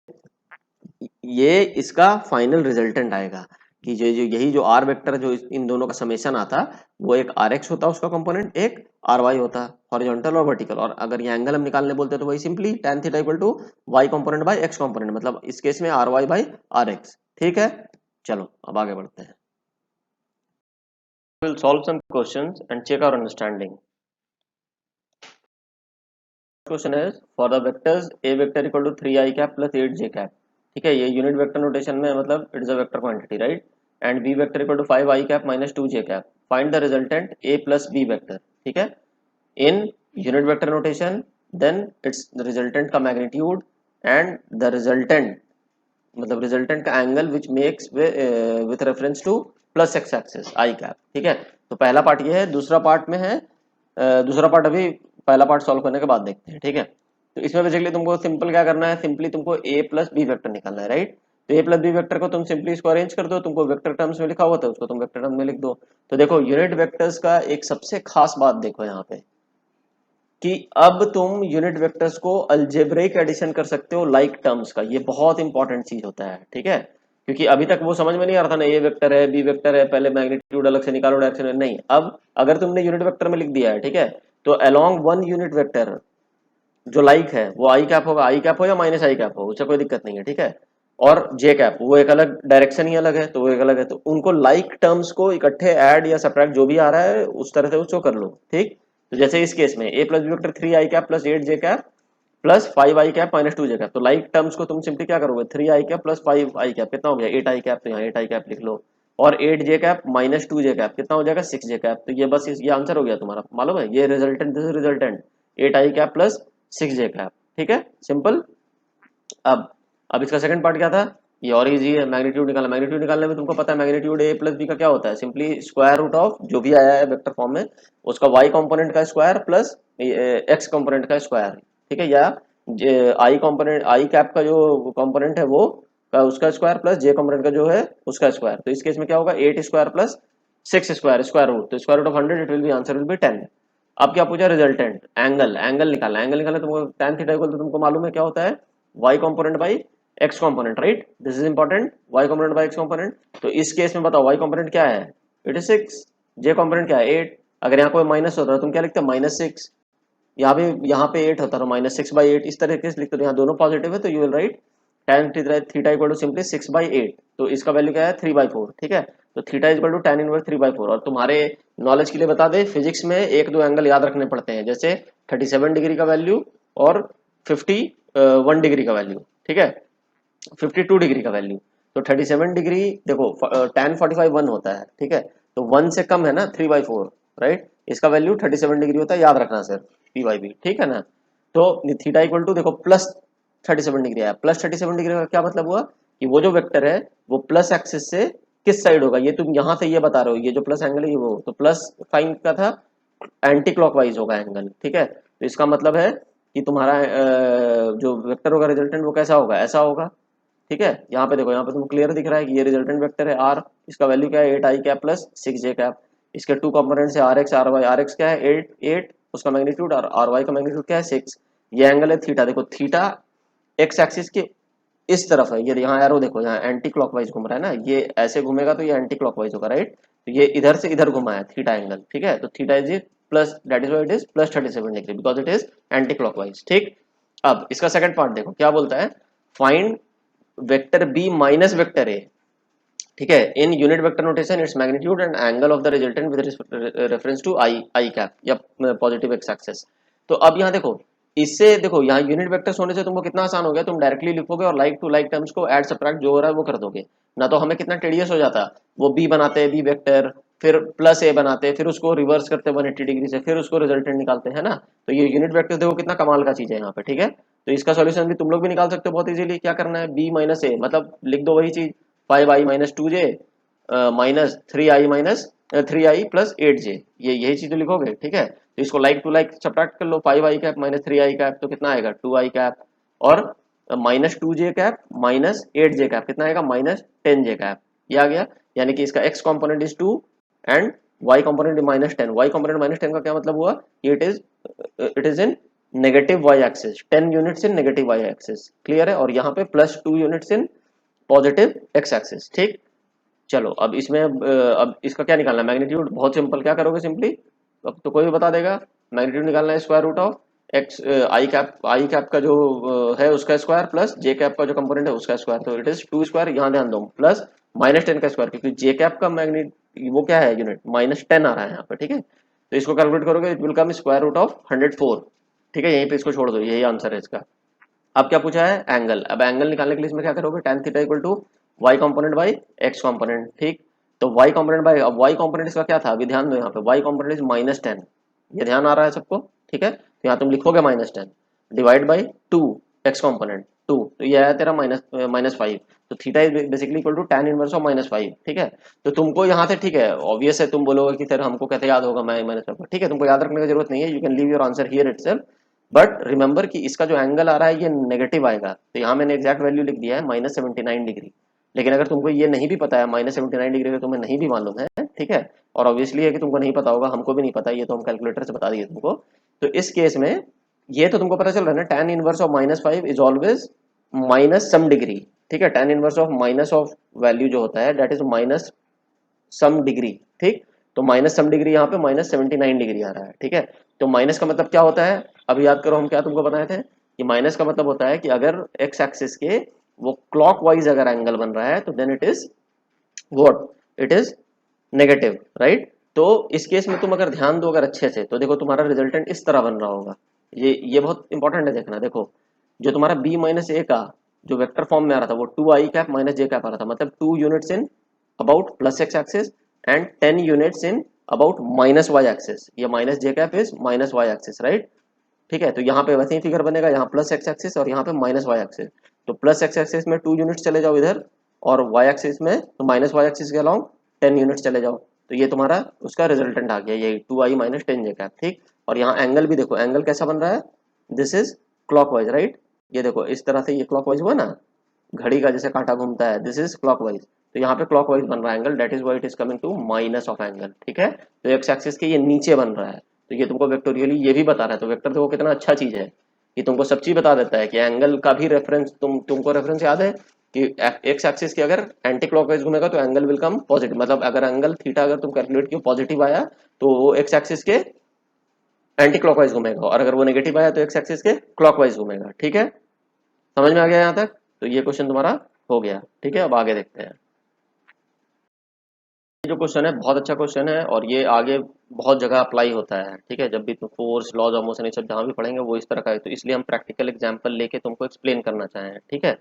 ये इसका फाइनल रिजल्टेंट आएगा कि जो यही जो आर वेक्टर जो इन दोनों का समेशन आता वो एक आर एक्स होता उसका कंपोनेंट, एक आर वाई होता हॉरिजॉन्टल और वर्टिकल। और अगर ये एंगल हम निकालने बोलते तो वही simply tan theta equal to y component by x component, मतलब इस केस में R y by R x, ठीक है। चलो अब आगे बढ़ते हैं, we'll solve some questions and check our understanding. Question is for the vectors a vector equal to 3 I cap plus 8 j cap, ठीक है। ये यूनिट वेक्टर नोटेशन में मतलब it is a vector quantity, right. And b vector equal to 5 I cap minus 2 j cap, find the resultant a plus b vector, ठीक है। In unit vector notation then its resultant का magnitude and the resultant मतलब resultant का angle which makes with reference to plus x axis i cap, ठीक है। तो पहला part ये है, दूसरा पार्ट में है दूसरा पार्ट अभी पहला पार्ट सॉल्व करने के बाद देखते हैं, ठीक है। तो इसमें बेसिकली तुमको सिंपल क्या करना है, सिंपली तुमको a प्लस बी वेक्टर निकालना है, राइट। तो a प्लस बी वेक्टर को तुम सिंपली इसको अरेंज कर दो, तुमको वेक्टर टर्म्स में लिखा हुआ था उसको तुम वेक्टर टर्म्स में लिख दो। तो देखो यूनिट वेक्टर्स का एक सबसे खास बात देखो यहाँ पे कि अब तुम यूनिट वेक्टर्स को अलजेब्रिक एडिशन कर सकते हो लाइक टर्म्स का, ये बहुत इंपॉर्टेंट चीज होता है, ठीक है। क्योंकि अभी तक वो समझ में नहीं आ रहा था ना, ए वेक्टर है बी वेक्टर है पहले मैग्नीट्यूड अलग से निकालो डायरेक्शन नहीं, अब अगर तुमने यूनिट वेक्टर में लिख दिया है, ठीक है, तो अलोंग वन यूनिट वेक्टर जो लाइक है वो आई कैप होगा, आई कैप हो या माइनस आई कैप हो, उससे कोई दिक्कत नहीं है, ठीक है। और जे कैप वो एक अलग डायरेक्शन ही अलग है, तो वो एक अलग है, तो उनको लाइक टर्म्स को इकट्ठे ऐड या सब्ट्रैक्ट जो भी आ रहा है उस तरह से उसको कर लो, ठीक। तो जैसे इस केस में ए प्लस बी वेक्टर 3 आई कैप प्लस 8 जे कैप प्लस 5 आई कैप माइनस 2 जे कैप, तो लाइक टर्म्स को तुम सिंपली क्या करोगे, 3 आई कैप प्लस 5 आई कैप कितना हो गया 8 आई कैप, तो यहाँ 8 आई कैप लिख लो। और 8 जे कैप माइनस 2 जे कैप कितना हो जाएगा 6 जे कैप, तो ये बस ये आंसर हो गया तुम्हारा, मालूम है ये resultant, this resultant 8 i cap plus 6 j cap, ठीक है, सिंपल। अब अब इसका सेकंड पार्ट क्या था, ये और इजी है, मैग्नीट्यूड निकालना। मैग्नीट्यूड निकालने में तुमको पता है मैग्नीट्यूड ए प्लस बी का क्या होता है, सिंपली स्क्वायर रूट ऑफ जो भी आया है वेक्टर फॉर्म में उसका वाई कंपोनेंट का स्क्वायर प्लस एक्स कंपोनेंट का स्क्वायर, ठीक है, या आई कंपोनेंट आई कैप का जो कंपोनेंट है वो का उसका स्क्वायर प्लस जे कंपोनेंट का जो है उसका स्क्वायर। तो इस केस में क्या होगा 8 square plus 6 square square root, तो square root of 100 it will be answer will be 10। अब क्या पूछा रिजल्टेंट, एंगल, एंगल निकालना, एंगल निकालना तुमको tan थीटा इक्वल तो तुमको मालूम है क्या होता है y component by x component, right, this is important, y component by x component. तो इस केस में बताओ y कंपोनेंट क्या है, इट इज 6, j कंपोनेंट क्या है 8, अगर यहाँ कोई माइनस होता है तुम क्या लिखते हो -6, यहाँ पे 8 होता है तो -6/8, इस तरीके से लिखते हो, यहाँ दोनों पॉजिटिव है तो you will write tan theta equal to simply 6/8, तो इसका वैल्यू क्या है 3/4, ठीक है। तो theta equal to tan inverse 3/4। और तुम्हारे नॉलेज के लिए बता दे, फिजिक्स में एक दो एंगल याद रखने पड़ते हैं, जैसे 37 डिग्री का वैल्यू और 51 डिग्री का वैल्यू, ठीक है, 52 डिग्री का वैल्यू। तो 37 डिग्री देखो tan 45 1 होता है, ठीक है, तो 1 से कम है ना 3/4, राइट, इसका वैल्यू 37 डिग्री होता है, याद रखना सर, पी/बी, ठीक है ना। तो थीटा इक्वल टू देखो प्लस 37 डिग्री आया, प्लस 37 डिग्री का क्या मतलब हुआ कि वो जो वेक्टर है वो प्लस एक्सिस से किस साइड होगा, ये तुम यहाँ से ये बता रहे हो, ये जो प्लस एंगल है ये वो, तो प्लस साइन का था, एंटी क्लॉकवाइज होगा एंगल, ठीक है। तो इसका मतलब है कि तुम्हारा जो वेक्टर होगा रिजल्टेंट वो कैसा होगा, ऐसा होगा, ठीक है। यहाँ पे देखो, यहाँ पे तुम क्लियर दिख रहा है कि ये रिजल्टेंट वेक्टर है आर, इसका वैल्यू क्या है 8 i cap plus 6 j cap, इसके टू कंपोनेंट्स है R x R y, R x क्या है 8 उसका मैग्नीट्यूड, और आर वाई का मैग्नीट्यूड क्या है 6, ये एंगल है थीटा, देखो थीटा एक्स एक्सिस के इस तरफ है, ये यहाँ एरो देखो, यहाँ एंटी क्लॉकवाइज घूम रहा है ना, ये ऐसे घूमेगा तो ये एंटी क्लॉकवाइज होगा, राइट, तो ये इधर से इधर घुमा है थीटा एंगल, ठीक है, तो theta is plus, that is why it is plus 37 degree because it is anticlockwise, ठीक। अब इसका सेकंड पार्ट देखो क्या बोलता है, find vector B minus vector ए, ठीक है, in unit vector notation its magnitude and angle of the resultant with reference to i i cap या पॉजिटिव एक्स एक्सिस। तो अब यहाँ देखो, इससे देखो यहाँ यूनिट वेक्टर्स होने से तुमको कितना आसान हो गया, तुम डायरेक्टली लिखोगे और लाइक टू लाइक टर्म्स को ऐड सब्ट्रैक्ट जो हो रहा है वो कर दोगे, ना तो हमें कितना टेडियस हो जाता, वो बी बनाते बी वेक्टर, फिर प्लस ए बनाते, फिर उसको रिवर्स करते 180 डिग्री से, फिर उसको रिजल्टेंट निकालते हैं ना। तो ये यूनिट वेक्टर देखो कितना कमाल का चीज है यहाँ पे, ठीक है। तो इसका सॉल्यूशन भी तुम लोग भी निकाल सकते हो बहुत इजीली, क्या करना है बी माइनस ए, मतलब लिख दो वही चीज 5i minus 2j minus 3i minus 3i plus 8j, ये यही चीज तो लिखोगे, ठीक है। तो इसको लाइक टू लाइक सब्ट्रैक्ट कर लो, 5i cap minus 3i cap तो कितना आएगा 2i कैप, और minus 2j cap minus 8j cap कितना आएगा माइनस 10j कैप, ये आ गया। यानी कि इसका x component is 2 and y component minus 10, y component minus 10 का क्या मतलब हुआ, it is in negative y axis, 10 units in negative y axis, clear है, और यहाँ पे plus 2 units in positive x axis, ठीक। चलो अब इसमें अब इसका क्या निकालना है मैग्नीट्यूड, बहुत सिंपल, क्या करोगे सिंपली, अब तो कोई भी बता देगा, मैग्नीट्यूड निकालना है square root of x i cap का जो है उसका स्क्वायर प्लस जे कैप का जो कंपोनेंट है उसका स्क्वायर, तो इट इज 2 स्क्वायर, यहाँ ध्यान दो प्लस -10 का स्क्वायर, क्योंकि जे कैप का मैग्नीट वो क्या है यूनिट -10 आ रहा है यहाँ पे, ठीक है। तो इसको कैलकुलेट करोगे it will come square root of 104, ठीक है, यहीं पे इसको छोड़ दो, यही आंसर है इसका। अब क्या पूछा है एंगल, अब एंगल निकालने के लिए इसमें क्या करोगे tan theta equal to y component by x component, ठीक। तो y कंपोनेंट बाई, अब y कंपोनेंट इसका क्या था, अभी ध्यान दो यहाँ पे y कंपोनेंट इज -10, ये ध्यान आ रहा है सबको, ठीक है, तो यहाँ तुम लिखोगे -10 डिवाइड बाई 2 x कंपोनेंट 2, तो ये आया तेरा -5, तो theta is basically equal to tan inverse of -5, ठीक है। तो तुमको यहाँ से, ठीक है, ऑब्वियस है, तुम बोलोगे कि सर हमको कैसे याद होगा -5, ठीक है, तुमको याद रखने की जरूरत नहीं है, you can leave your answer here itself, but remember कि इसका जो एंगल आ रहा है ये नेगेटिव आएगा, तो यहाँ मैंने एग्जैक्ट वैल्यू लिख दिया है -79 डिग्री, लेकिन अगर तुमको ये नहीं भी पता है -79 डिग्री का तुम्हें नहीं भी मालूम है, ठीक है, और ऑब्वियसली है कि तुमको नहीं पता होगा, हमको भी नहीं पता, ये तो हम कैलकुलेटर से बता दिए तुमको। तो इस केस में ये तो तुमको पता चल रहा है ना tan inverse of -5 is always minus some degree, ठीक है, tan inverse of minus of value जो होता है that is minus some degree, ठीक। तो माइनस सम डिग्री यहाँ पे माइनस 79 डिग्री आ रहा है, ठीक है। तो माइनस का मतलब क्या होता है, अब याद करो हम क्या तुमको बताए थे कि माइनस का मतलब होता है कि अगर एक्स एक्सिस के वो क्लॉकवाइज अगर एंगल बन रहा है तो then it is what, it is negative, right. तो इस केस में तुम अगर ध्यान दो अगर अच्छे से तो देखो तुम्हारा रिजल्टेंट इस तरह बन रहा होगा। ये बहुत इंपॉर्टेंट है देखना। देखो जो तुम्हारा b माइनस ए का जो वेक्टर फॉर्म में आ रहा था वो 2i कैप माइनस जे कैप आ रहा था, मतलब 2 units in about plus x axis and 10 units in about minus Y axis. ये minus J cap is minus Y axis, right. ठीक है, तो यहाँ पे वैसे ही फिगर बनेगा, यहाँ प्लस एक्स एक्सिस और यहाँ पे माइनस वाई एक्सिस। तो प्लस एक्स एक्सिस में 2 यूनिट्स चले जाओ इधर, और वाई एक्सिस में तो माइनस वाई एक्सिस के अलाउंग 10 यूनिट्स चले जाओ। तो ये तुम्हारा उसका रिजल्टेंट आ गया, यही 2i माइनस 10 जे कैप, ठीक। और यहाँ एंगल भी देखो, एंगल कैसा बन रहा है, दिस इज क्लॉकवाइज, राइट। ये देखो इस तरह से ये क्लॉकवाइज हुआ ना, घड़ी का जैसे कांटा घूमता है, दिस इज क्लॉकवाइज। तो यहाँ पे क्लॉकवाइज बन रहा है angle, that is why it is coming to minus of angle, ठीक है। तो एक्स एक्सिस के ये नीचे बन रहा है, तो ये तुमको वेक्टोरियली ये भी बता रहा है। तो वेक्टर देखो कितना अच्छा चीज है, ये तुमको सब चीज बता देता है कि एंगल का भी रेफरेंस तुमको रेफरेंस याद है कि एक्स एक्सिस की अगर एंटी क्लॉकवाइज घूमेगा तो एंगल विल कम पॉजिटिव, मतलब अगर एंगल थीटा अगर तुम कैलकुलेट किया पॉजिटिव आया तो वो एक्स एक्सिस के एंटी क्लॉकवाइज घूमेगा, और अगर वो नेगेटिव आया तो एक्स एक्सिस के क्लॉकवाइज घूमेगा, ठीक है। समझ में आ गया यहाँ तक? तो ये क्वेश्चन तुम्हारा हो गया, ठीक है। अब आगे देखते हैं। ये जो क्वेश्चन है बहुत अच्छा क्वेश्चन है और ये आगे बहुत जगह अप्लाई होता है, ठीक है। जब भी तुम फोर्स, लॉज ऑफ मोशन ये सब जहाँ भी पढ़ेंगे वो इस तरह का है, तो इसलिए हम प्रैक्टिकल एग्जांपल लेके तुमको एक्सप्लेन करना चाहें, ठीक है।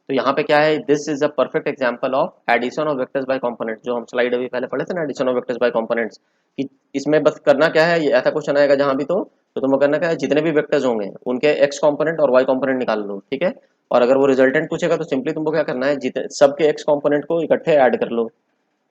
तो यहाँ पे क्या है, this is a perfect example of addition of vectors by components, जो हम स्लाइड अभी पहले पढ़े थे ना, addition of vectors by components. कि इसमें बस करना क्या है, ये ऐसा क्वेश्चन आएगा जहाँ भी तो तुमको करना क्या है, जितने भी वेक्टर्स होंगे उनके एक्स कॉम्पोनेंट और वाई कॉम्पोनेंट निकाल लो, ठीक है। और अगर वो रिजल्टेंट पूछेगा तो सिंपली तुमको क्या करना है, जितने सबके एक्स कॉम्पोनेंट को इकट्ठे ऐड कर लो,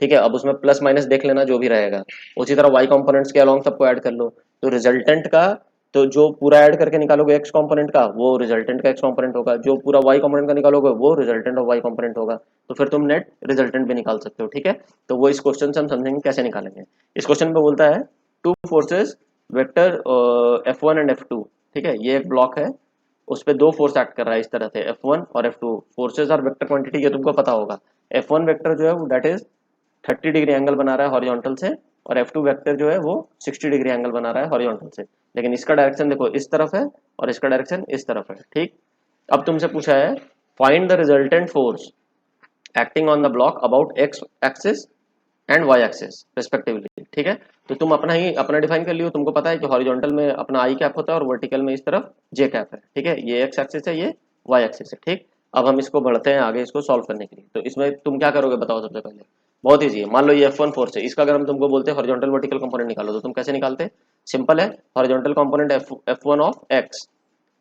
ठीक है। अब उसमें प्लस माइनस देख लेना जो भी रहेगा। उसी तरह वाई कंपोनेंट्स के अलॉन्ग सबको ऐड कर लो, तो रिजल्टेंट का तो जो पूरा ऐड करके निकालोगे एक्स कंपोनेंट का वो रिजल्टेंट का एक्स कंपोनेंट होगा, जो पूरा वाई कंपोनेंट का निकालोगे वो रिजल्टेंट ऑफ वाई कंपोनेंट होगा। तो फिर तुम नेट रिजल्टेंट भी निकाल सकते हो, ठीक है। तो वो इस क्वेश्चन से हम समझेंगे कैसे निकालेंगे। इस क्वेश्चन में बोलता है two forces vector F1 and F2, ठीक है। ये एक ब्लॉक है, उस पर दो फोर्स एक्ट कर रहा है इस तरह से, F1 और F2। Forces are vector quantity, ये तुमको पता होगा। F1 वेक्टर जो है वो दैट इज 30 डिग्री एंगल बना रहा है हॉरिजॉन्टल से, और F2 वेक्टर जो है वो 60 डिग्री एंगल बना रहा है हॉरिजॉन्टल से। लेकिन इसका डायरेक्शन देखो इस तरफ है और इसका डायरेक्शन इस तरफ है, ठीक। अब तुमसे पूछा है find the resultant force acting on the block about x axis and y axis respectively, ठीक है। तो तुम अपना डिफाइन कर लियो। तुमको पता है कि हॉरिजॉन्टल में अपना आई कैप होता है और वर्टिकल में इस तरफ जे कैप है, ठीक है। ये एक्स एक्सिस है, ये वाई एक्सिस है, ठीक। अब हम इसको बढ़ते हैं आगे इसको सॉल्व करने के लिए। तो इसमें तुम क्या करोगे बताओ सबसे पहले, बहुत ईजी है। मान लो ये F1 फोर्स है, इसका अगर हम तुमको बोलते हैं हॉरिजॉन्टल वर्टिकल कंपोनेंट निकालो तो तुम कैसे निकालते? सिंपल है, horizontal component F1 of x,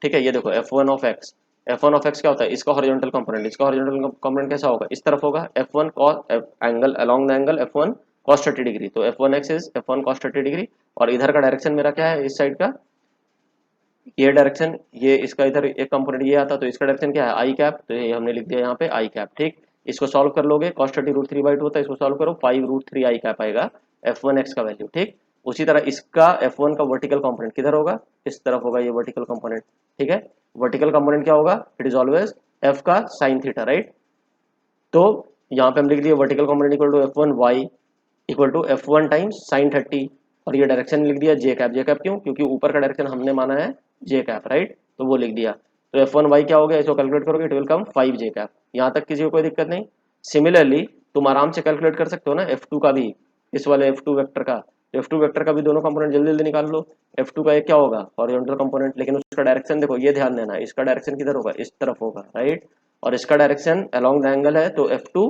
ठीक है। ये देखो F1 of x, F1 of x क्या होता है, इसका हॉरिजॉन्टल कंपोनेंट, इसका हॉरिजॉन्टल कंपोनेंट कैसा होगा, इस तरफ होगा। F1 cos angle along the angle F1 cos 30 degree, तो F1x is F1 cos 30 degree. और इधर का डायरेक्शन मेरा क्या है, इस साइड का ये डायरेक्शन, ये इसका इधर एक कंपोनेंट ये आता, तो इसका डायरेक्शन क्या है आई कैप, तो ये हमने लिख दिया यहाँ पे आई कैप, ठीक। इसको सॉल्व कर लोगे, cos 30 √3/2 होता है, इसको सॉल्व करो 5 √3 आई कैप आएगा F1x का वैल्यू, ठीक। उसी तरह इसका F1 का वर्टिकल कंपोनेंट किधर होगा, इस तरफ होगा ये वर्टिकल कंपोनेंट, ठीक है। वर्टिकल कंपोनेंट क्या होगा, इट इज ऑलवेज f का sin थीटा, राइट। तो यहाँ पे हम लिख दिए vertical component equal to F1y equal to F1 times sin 30, और ये डायरेक्शन लिख दिया जे कैप। जे कैप क्यों, क्योंकि ऊपर का डायरेक्शन हमने माना है जे कैप, राइट। तो वो लिख दिया। तो F1y क्या हो गया, इसको कैलकुलेट करोगे it will come 5 J cap. यहाँ तक किसी को कोई दिक्कत नहीं। सिमिलरली तुम आराम से कैलकुलेट कर सकते हो ना F2 का भी, इस वाले F2 वेक्टर का। तो F2 वेक्टर का भी दोनों कंपोनेंट जल्दी जल्दी निकाल लो। F2 का एक क्या होगा, हॉरिजॉन्टल कंपोनेंट, लेकिन उसका डायरेक्शन देखो, ये ध्यान देना, इसका डायरेक्शन किधर होगा, इस तरफ होगा, राइट। और इसका डायरेक्शन अलोंग द एंगल है, तो F2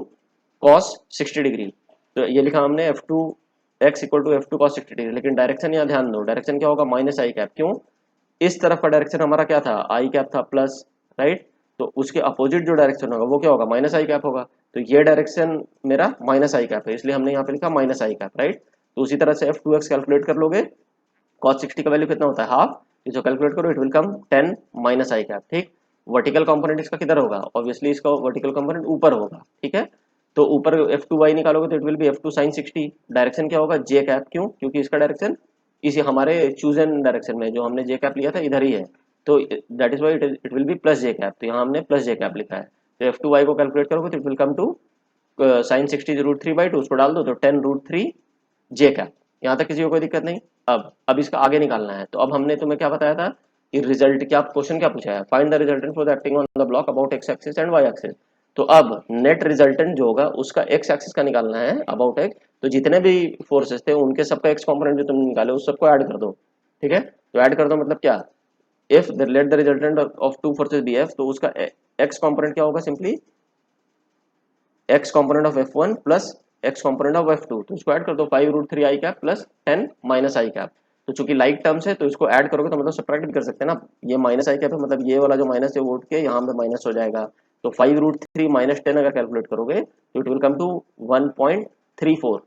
cos 60 डिग्री। तो ये लिखा हमने F2 x equal to F2 cos 60 degree, लेकिन डायरेक्शन यहाँ ध्यान दो, डायरेक्शन क्या होगा, माइनस आई कैप। क्यों, इस तरफ का डायरेक्शन हमारा क्या था, आई कैप था प्लस, राइट। तो उसके अपोजिट जो डायरेक्शन होगा वो क्या होगा, माइनस आई कैप होगा। तो ये डायरेक्शन मेरा माइनस आई कैप है, इसलिए हमने यहाँ पे लिखा माइनस आई कैप, राइट। तो उसी तरह से F2x कैलकुलेट कर लोगे, cos 60 का वैल्यू कितना होता है, हाफ। इसको कैलकुलेट करो it will come 10 minus i cap, ठीक। वर्टिकल कंपोनेंट इसका किधर होगा, ऑब्वियसली इसका वर्टिकल कंपोनेंट ऊपर होगा, ठीक है। तो ऊपर F2y निकालोगे तो it will B F2 sin 60। Direction क्या होगा, जे कैप। क्यों, क्योंकि इसका डायरेक्शन इसी हमारे चूजन डायरेक्शन में जो हमने जे कैप लिया था इधर ही है, तो that is why it will B plus J cap. तो यहाँ हमने प्लस जे कैप लिखा है। तो F2y को कैलकुलेट करोगे तो it will come to sin 60 √3/2, उसको डाल दो तो 10 √3 जे कैप, यहाँ तक किसी को कोई दिक्कत नहीं। अब इसका आगे निकालना है, तो अब हमने तुम्हें क्या बताया था कि रिजल्ट क्या, क्वेश्चन क्या पूछा है, find the resultant for the acting on the block about x axis and y axis. तो अब नेट रिजल्टेंट जो होगा उसका एक्स एक्सिस का निकालना है अबाउट एक्स, तो जितने भी फोर्सेस थे उनके सबका एक्स कंपोनेंट जो तुमने निकाले उस सबको ऐड कर दो, ठीक है। तो ऐड कर दो मतलब क्या, if let the resultant of two forces be F, तो उसका एक्स कंपोनेंट क्या होगा, simply x component of F1 plus x component of F2, तो इसको ऐड कर दो 5√3 i cap plus 10 minus i cap. तो चूंकि लाइक टर्म्स है तो इसको ऐड करोगे तो मतलब सब्ट्रैक्ट भी कर सकते हैं ना, ये माइनस आई कैप है मतलब ये वाला जो माइनस है वो उठ के यहाँ पे माइनस हो जाएगा। तो 5√3 माइनस 10 अगर कैलकुलेट करोगे तो इट विल कम टू 1.34,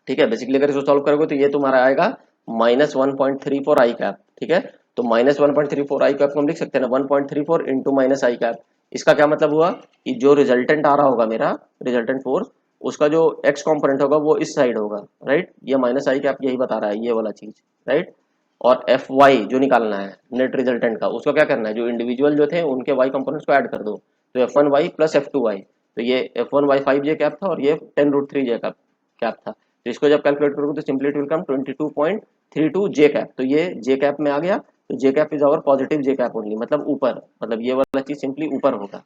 ठीक है। बेसिकली अगर इसको सॉल्व करोगे तो ये तुम्हारा आएगा माइनस 1.34 आई कैप, ठीक है। तो माइनस 1.34 आई कैप को हम लिख सकते हैं ना 1.34 इंटू माइनस आई कैप। इसका क्या मतलब हुआ कि जो रिजल्टेंट आ रहा होगा मेरा रिजल्टेंट फोर्स, उसका जो एक्स कंपोनेंट होगा वो इस साइड होगा, राइट। ये माइनस आई कैप यही बता रहा है ये वाला चीज, राइट। और एफ वाई जो निकालना है नेट रिजल्टेंट का, उसको क्या करना है, जो इंडिविजुअल जो थे उनके वाई कंपोनेंट्स को ऐड कर दो। तो F1 Y plus F2 Y, तो ये F1 वाई 5 जे कैप था और ये 10√3 जे कैप था। तो इसको जब कैलकुलेट करोगे तो simply it will come 22.32 J cap. तो ये जे कैप में आ गया, तो J cap is our positive J cap only, मतलब ऊपर, मतलब ये वाला चीज सिंपली ऊपर होगा।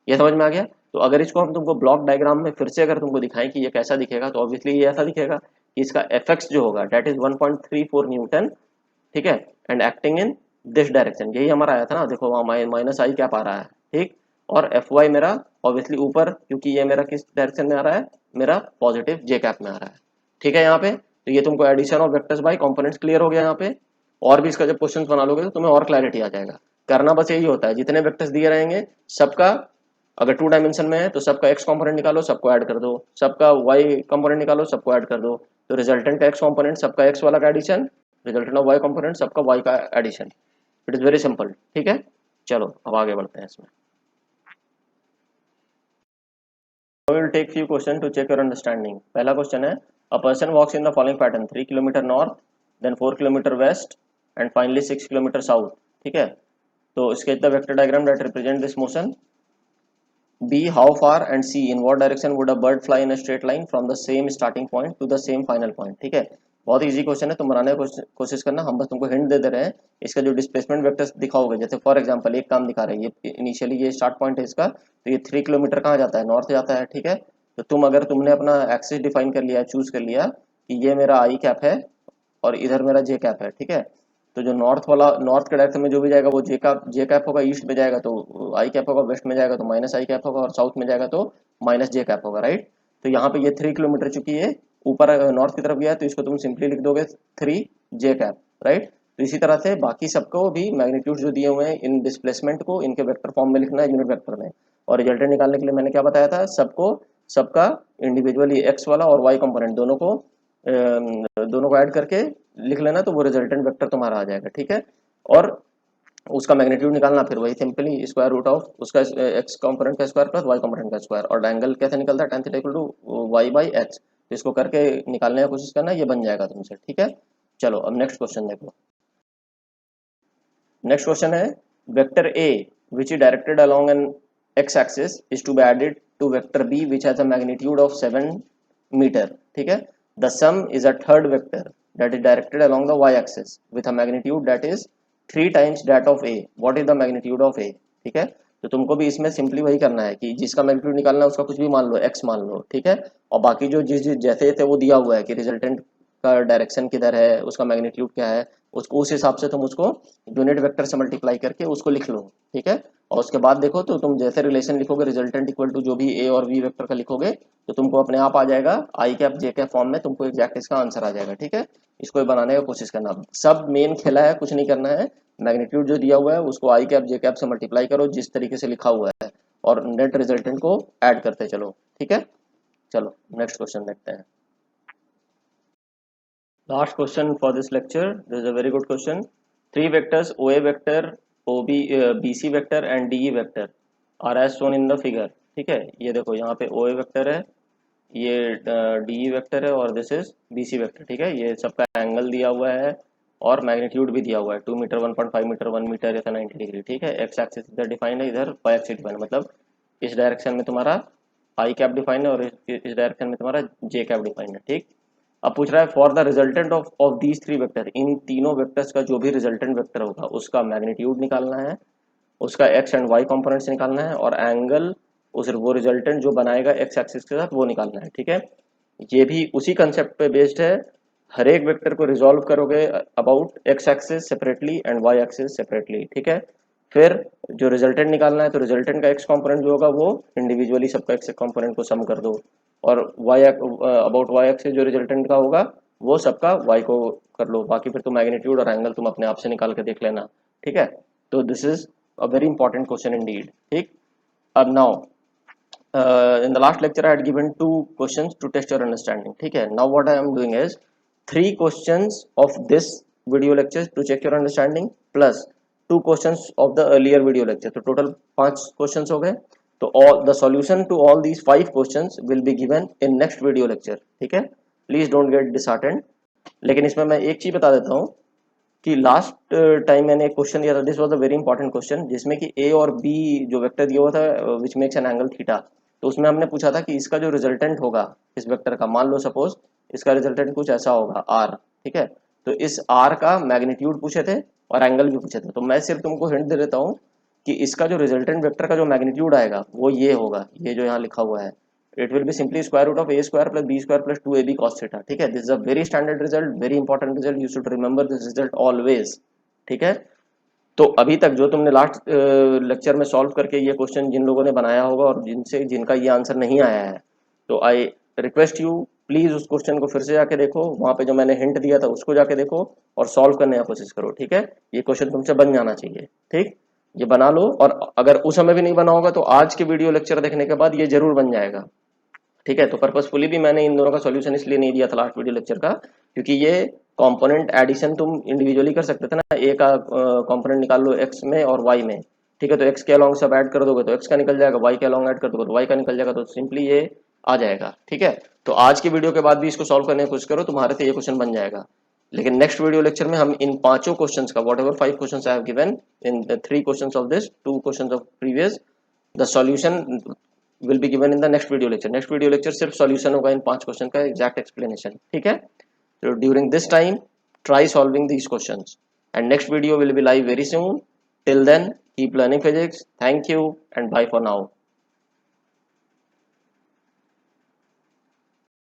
ये समझ में आ गया। तो अगर इसको हम तुमको ब्लॉक डायग्राम में फिर से अगर तुमको दिखाएं कि ये कैसा दिखेगा, तो ऑब्वियसली ये ऐसा दिखेगा कि इसका एफएक्स जो होगा डेट इज 1.34 न्यूटन, ठीक है, and acting in this direction, यही हमारा आया था ना, देखो वहाँ माइनस आई कैप आ रहा है, ठीक। और एफ वाई मेरा ऑब्वियसली ऊपर, क्योंकि ये मेरा किस डायरेक्शन में आ रहा है, मेरा पॉजिटिव जे कैप में आ रहा है, ठीक है। यहाँ पे तो ये तुमको addition of vectors by components clear हो गया यहाँ पे। और भी इसका जब क्वेश्चन बना लोगे तो तुम्हें और क्लैरिटी आ जाएगा। करना बस यही होता है, जितने वेक्टर्स दिए रहेंगे सबका, अगर 2 डायमेंशन में है तो सबका एक्स कंपोनेंट निकालो सबको ऐड कर दो, सबका वाई कंपोनेंट निकालो सबको ऐड कर दो, तो रिजल्टेंट का एक्स कंपोनेंट सबका एक्स वाला का addition, resultant of y component सबका वाई का addition. It is very simple, ठीक है। चलो अब आगे बढ़ते हैं इसमें। We will take few question to check your understanding. पहला क्वेश्चन है, a person walks in the following pattern 3 kilometre north, then 4 kilometre west and finally 6 kilometre south, ठीक है। तो sketch the vector diagram that represent this motion. B, how far and C, in what direction would a bird fly in a straight line from the same starting point to the same final point, ठीक है। बहुत easy question है, तुम बनाने की कोशिश करना, हम बस तुमको हिंट दे रहे हैं। इसका जो डिस्प्लेसमेंट वेक्टर्स दिखाओगे, जैसे फॉर एग्जांपल एक काम दिखा रहे हैं, ये इनिशियली ये स्टार्ट पॉइंट है इसका, तो ये 3 किलोमीटर कहाँ जाता है, नॉर्थ जाता है, ठीक है। तो तुम अगर तुमने अपना एक्सिस डिफाइन कर लिया, चूज कर लिया कि ये मेरा आई कैप है और इधर मेरा जे कैप है, ठीक है। तो जो नॉर्थ वाला, नॉर्थ के डायरेक्शन में जो भी जाएगा वो जे कैप होगा, ईस्ट में जाएगा तो आई कैप होगा, वेस्ट में जाएगा तो माइनस आई कैप होगा और साउथ में जाएगा तो माइनस जे कैप होगा, राइट। तो यहाँ पे ये 3 किलोमीटर चुकी है ऊपर नॉर्थ की तरफ गया, तो इसको तुम सिंपली लिख दोगे 3 जे कैप, राइट। तो इसी तरह से बाकी सबको भी मैग्नीट्यूड जो दिए हुए हैं इन डिस्प्लेसमेंट को इनके वेक्टर फॉर्म में लिखना है, यूनिट वेक्टर में। और रिजल्टेंट निकालने के लिए मैंने क्या बताया था, सबको सबका इंडिविजुअली एक्स वाला और वाई कंपोनेंट दोनों को ऐड करके लिख लेना, तो वो रिजल्टेंट वेक्टर तुम्हारा आ जाएगा, ठीक है। और उसका मैग्नीट्यूड निकालना फिर वही सिंपली स्क्वायर रूट ऑफ उसका एक्स कंपोनेंट का स्क्वायर प्लस वाई कंपोनेंट का स्क्वायर, और एंगल कैसे निकलता है, tan theta equal to y by x. तो इसको करके निकालने की कोशिश करना, ये बन जाएगा तुमसे, ठीक है। चलो अब नेक्स्ट क्वेश्चन देखो। नेक्स्ट क्वेश्चन है, vector A which is directed along an x axis is to be added to vector B which has a magnitude of 7 metre, ठीक है। The sum is a third vector that is directed along the y-axis with a magnitude that is 3 times that of a. What is the magnitude of a? ठीक है। तो तुमको भी इसमें simply वही करना है कि जिसका मैग्नीट्यूड निकालना है उसका कुछ भी मान लो, x मान लो, ठीक है। और बाकी जो जिस जैसे थे वो दिया हुआ है कि रिजल्टेंट का डायरेक्शन किधर है, उसका मैग्नीट्यूड क्या है, उसको उस हिसाब से तुम उसको यूनिट वेक्टर से मल्टीप्लाई करके उसको लिख लो, ठीक है। और उसके बाद देखो तो तुम जैसे रिलेशन लिखोगे रिजल्टेंट इक्वल टू जो भी ए और वी वेक्टर का लिखोगे, तो तुमको अपने आप आ जाएगा आई कैप जे कैप फॉर्म में, तुमको एग्जैक्ट इसका आंसर आ जाएगा, ठीक है। इसको बनाने का कोशिश करना, सब मेन खेला है, कुछ नहीं करना है। मैग्नीट्यूड जो दिया हुआ है उसको आई कैप जे कैप से मल्टीप्लाई करो जिस तरीके से लिखा हुआ है, और नेट रिजल्टेंट को ऐड करते चलो, ठीक है। चलो नेक्स्ट क्वेश्चन देखते हैं। Last question for this lecture. This is a very good question. Three vectors OA vector, BC vector and DE vector are as shown in the figure. ठीक है, ये देखो यहाँ पे OA vector है, ये DE vector है और this is BC vector, ठीक है। ये सबका एंगल दिया हुआ है और मैग्नीट्यूड भी दिया हुआ है, 2 मीटर 1.5 मीटर 1 मीटर या 90 डिग्री, ठीक है। एक्स एक्सिस इधर डिफाइंड है, इधर वाई एक्सिस डिफाइंड है, मतलब इस डायरेक्शन में तुम्हारा आई कैप डिफाइंड है और इस डायरेक्शन में तुम्हारा जे कैप डिफाइंड है, ठीक। अब पूछ रहा है for the resultant of these three vector, इन तीनों वेक्टर्स का जो भी रिजल्टेंट वेक्टर होगा उसका मैग्नीट्यूड निकालना है, उसका एक्स एंड वाई कॉम्पोनेंट्स निकालना है, और एंगल उस वो रिजल्टेंट जो बनाएगा एक्स एक्सिस के साथ वो निकालना है। ठीक है, ये भी उसी कंसेप्ट पे बेस्ड है। हर एक वेक्टर को रिजॉल्व करोगे about x axis separately and y axis separately. ठीक है, फिर जो रिजल्टेंट निकालना है तो रिजल्टेंट का एक्स कंपोनेंट जो होगा वो इंडिविजुअली सबका एक्स कंपोनेंट को सम कर दो, और वाई अबाउट वाई एक्सिस जो रिजल्टेंट का होगा वो सबका वाई को कर लो, बाकी फिर तो मैग्नीट्यूड और एंगल तुम अपने आप से निकाल के देख लेना। ठीक है, तो this is a very important question Indeed. ठीक, अब now in the last lecture I had given two questions to test your understanding. ठीक है, now what I am doing is 3 questions of this video lecture to check your understanding plus 2 questions of the earlier video lecture, तो total 5 questions हो गए। तो all the solution to all these 5 questions will be given in next video lecture। ठीक है, please don't get disheartened। लेकिन इसमें मैं एक चीज बता देता हूँ कि लास्ट टाइम मैंने एक क्वेश्चन दिया था, this was a very important question, जिसमें कि ए और बी जो वेक्टर दिया हुआ था which makes an angle theta, तो उसमें हमने पूछा था कि इसका जो रिजल्टेंट होगा इस वेक्टर का, मान लो सपोज इसका रिजल्टेंट कुछ ऐसा होगा आर। ठीक है, तो इस आर का मैग्नीट्यूड पूछे थे और एंगल भी पूछे थे, तो मैं सिर्फ तुमको हिंट दे देता हूँ कि इसका जो रिजल्टेंट वेक्टर का जो मैग्नीट्यूड आएगा वो ये होगा, ये जो यहाँ लिखा हुआ है, it will be simply square root of a square plus b square plus 2ab cos theta। ठीक है, this is a very standard result, very important result, you should remember this result always। ठीक है, तो अभी तक जो तुमने last lecture में सॉल्व करके ये क्वेश्चन जिन लोगों ने बनाया होगा और जिनका ये आंसर नहीं आया है, तो आई रिक्वेस्ट यू प्लीज उस क्वेश्चन को फिर से जाके देखो, वहां पे जो मैंने हिंट दिया था उसको जाके देखो और सॉल्व करने की कोशिश करो। ठीक है, ये क्वेश्चन तुमसे बन जाना चाहिए। ठीक, ये बना लो, और अगर उस समय भी नहीं बना होगा तो आज के वीडियो लेक्चर देखने के बाद ये जरूर बन जाएगा। ठीक है, तो पर्पसफुली भी मैंने इन दोनों का सॉल्यूशन इसलिए नहीं दिया था लास्ट वीडियो लेक्चर का, क्योंकि ये कंपोनेंट एडिशन तुम इंडिविजुअली कर सकते थे ना, ए का कंपोनेंट निकाल लो एक्स में और वाई में। ठीक है, तो एक्स के अलॉन्ग सब ऐड कर दोगे तो एक्स का निकल जाएगा, वाई के अलॉन्ग ऐड कर दोगे तो वाई का निकल जाएगा, तो सिंपली ये आ जाएगा। ठीक है, तो आज की वीडियो के बाद भी इसको सॉल्व करने की कोशिश करो, तुम्हारे से ये क्वेश्चन बन जाएगा। लेकिन नेक्स्ट वीडियो लेक्चर में हम इन पांचों क्वेश्चंस का, what ever 5 questions I have given in the 3 questions of this, 2 questions of previous, the solution will be given in the next video lecture. Next video lecture सिर्फ solution होगा इन 5 question का exact explanation. ठीक है, so during this time try solving these questions, and next video will be live very soon. Till then keep learning physics. Thank you and bye for now.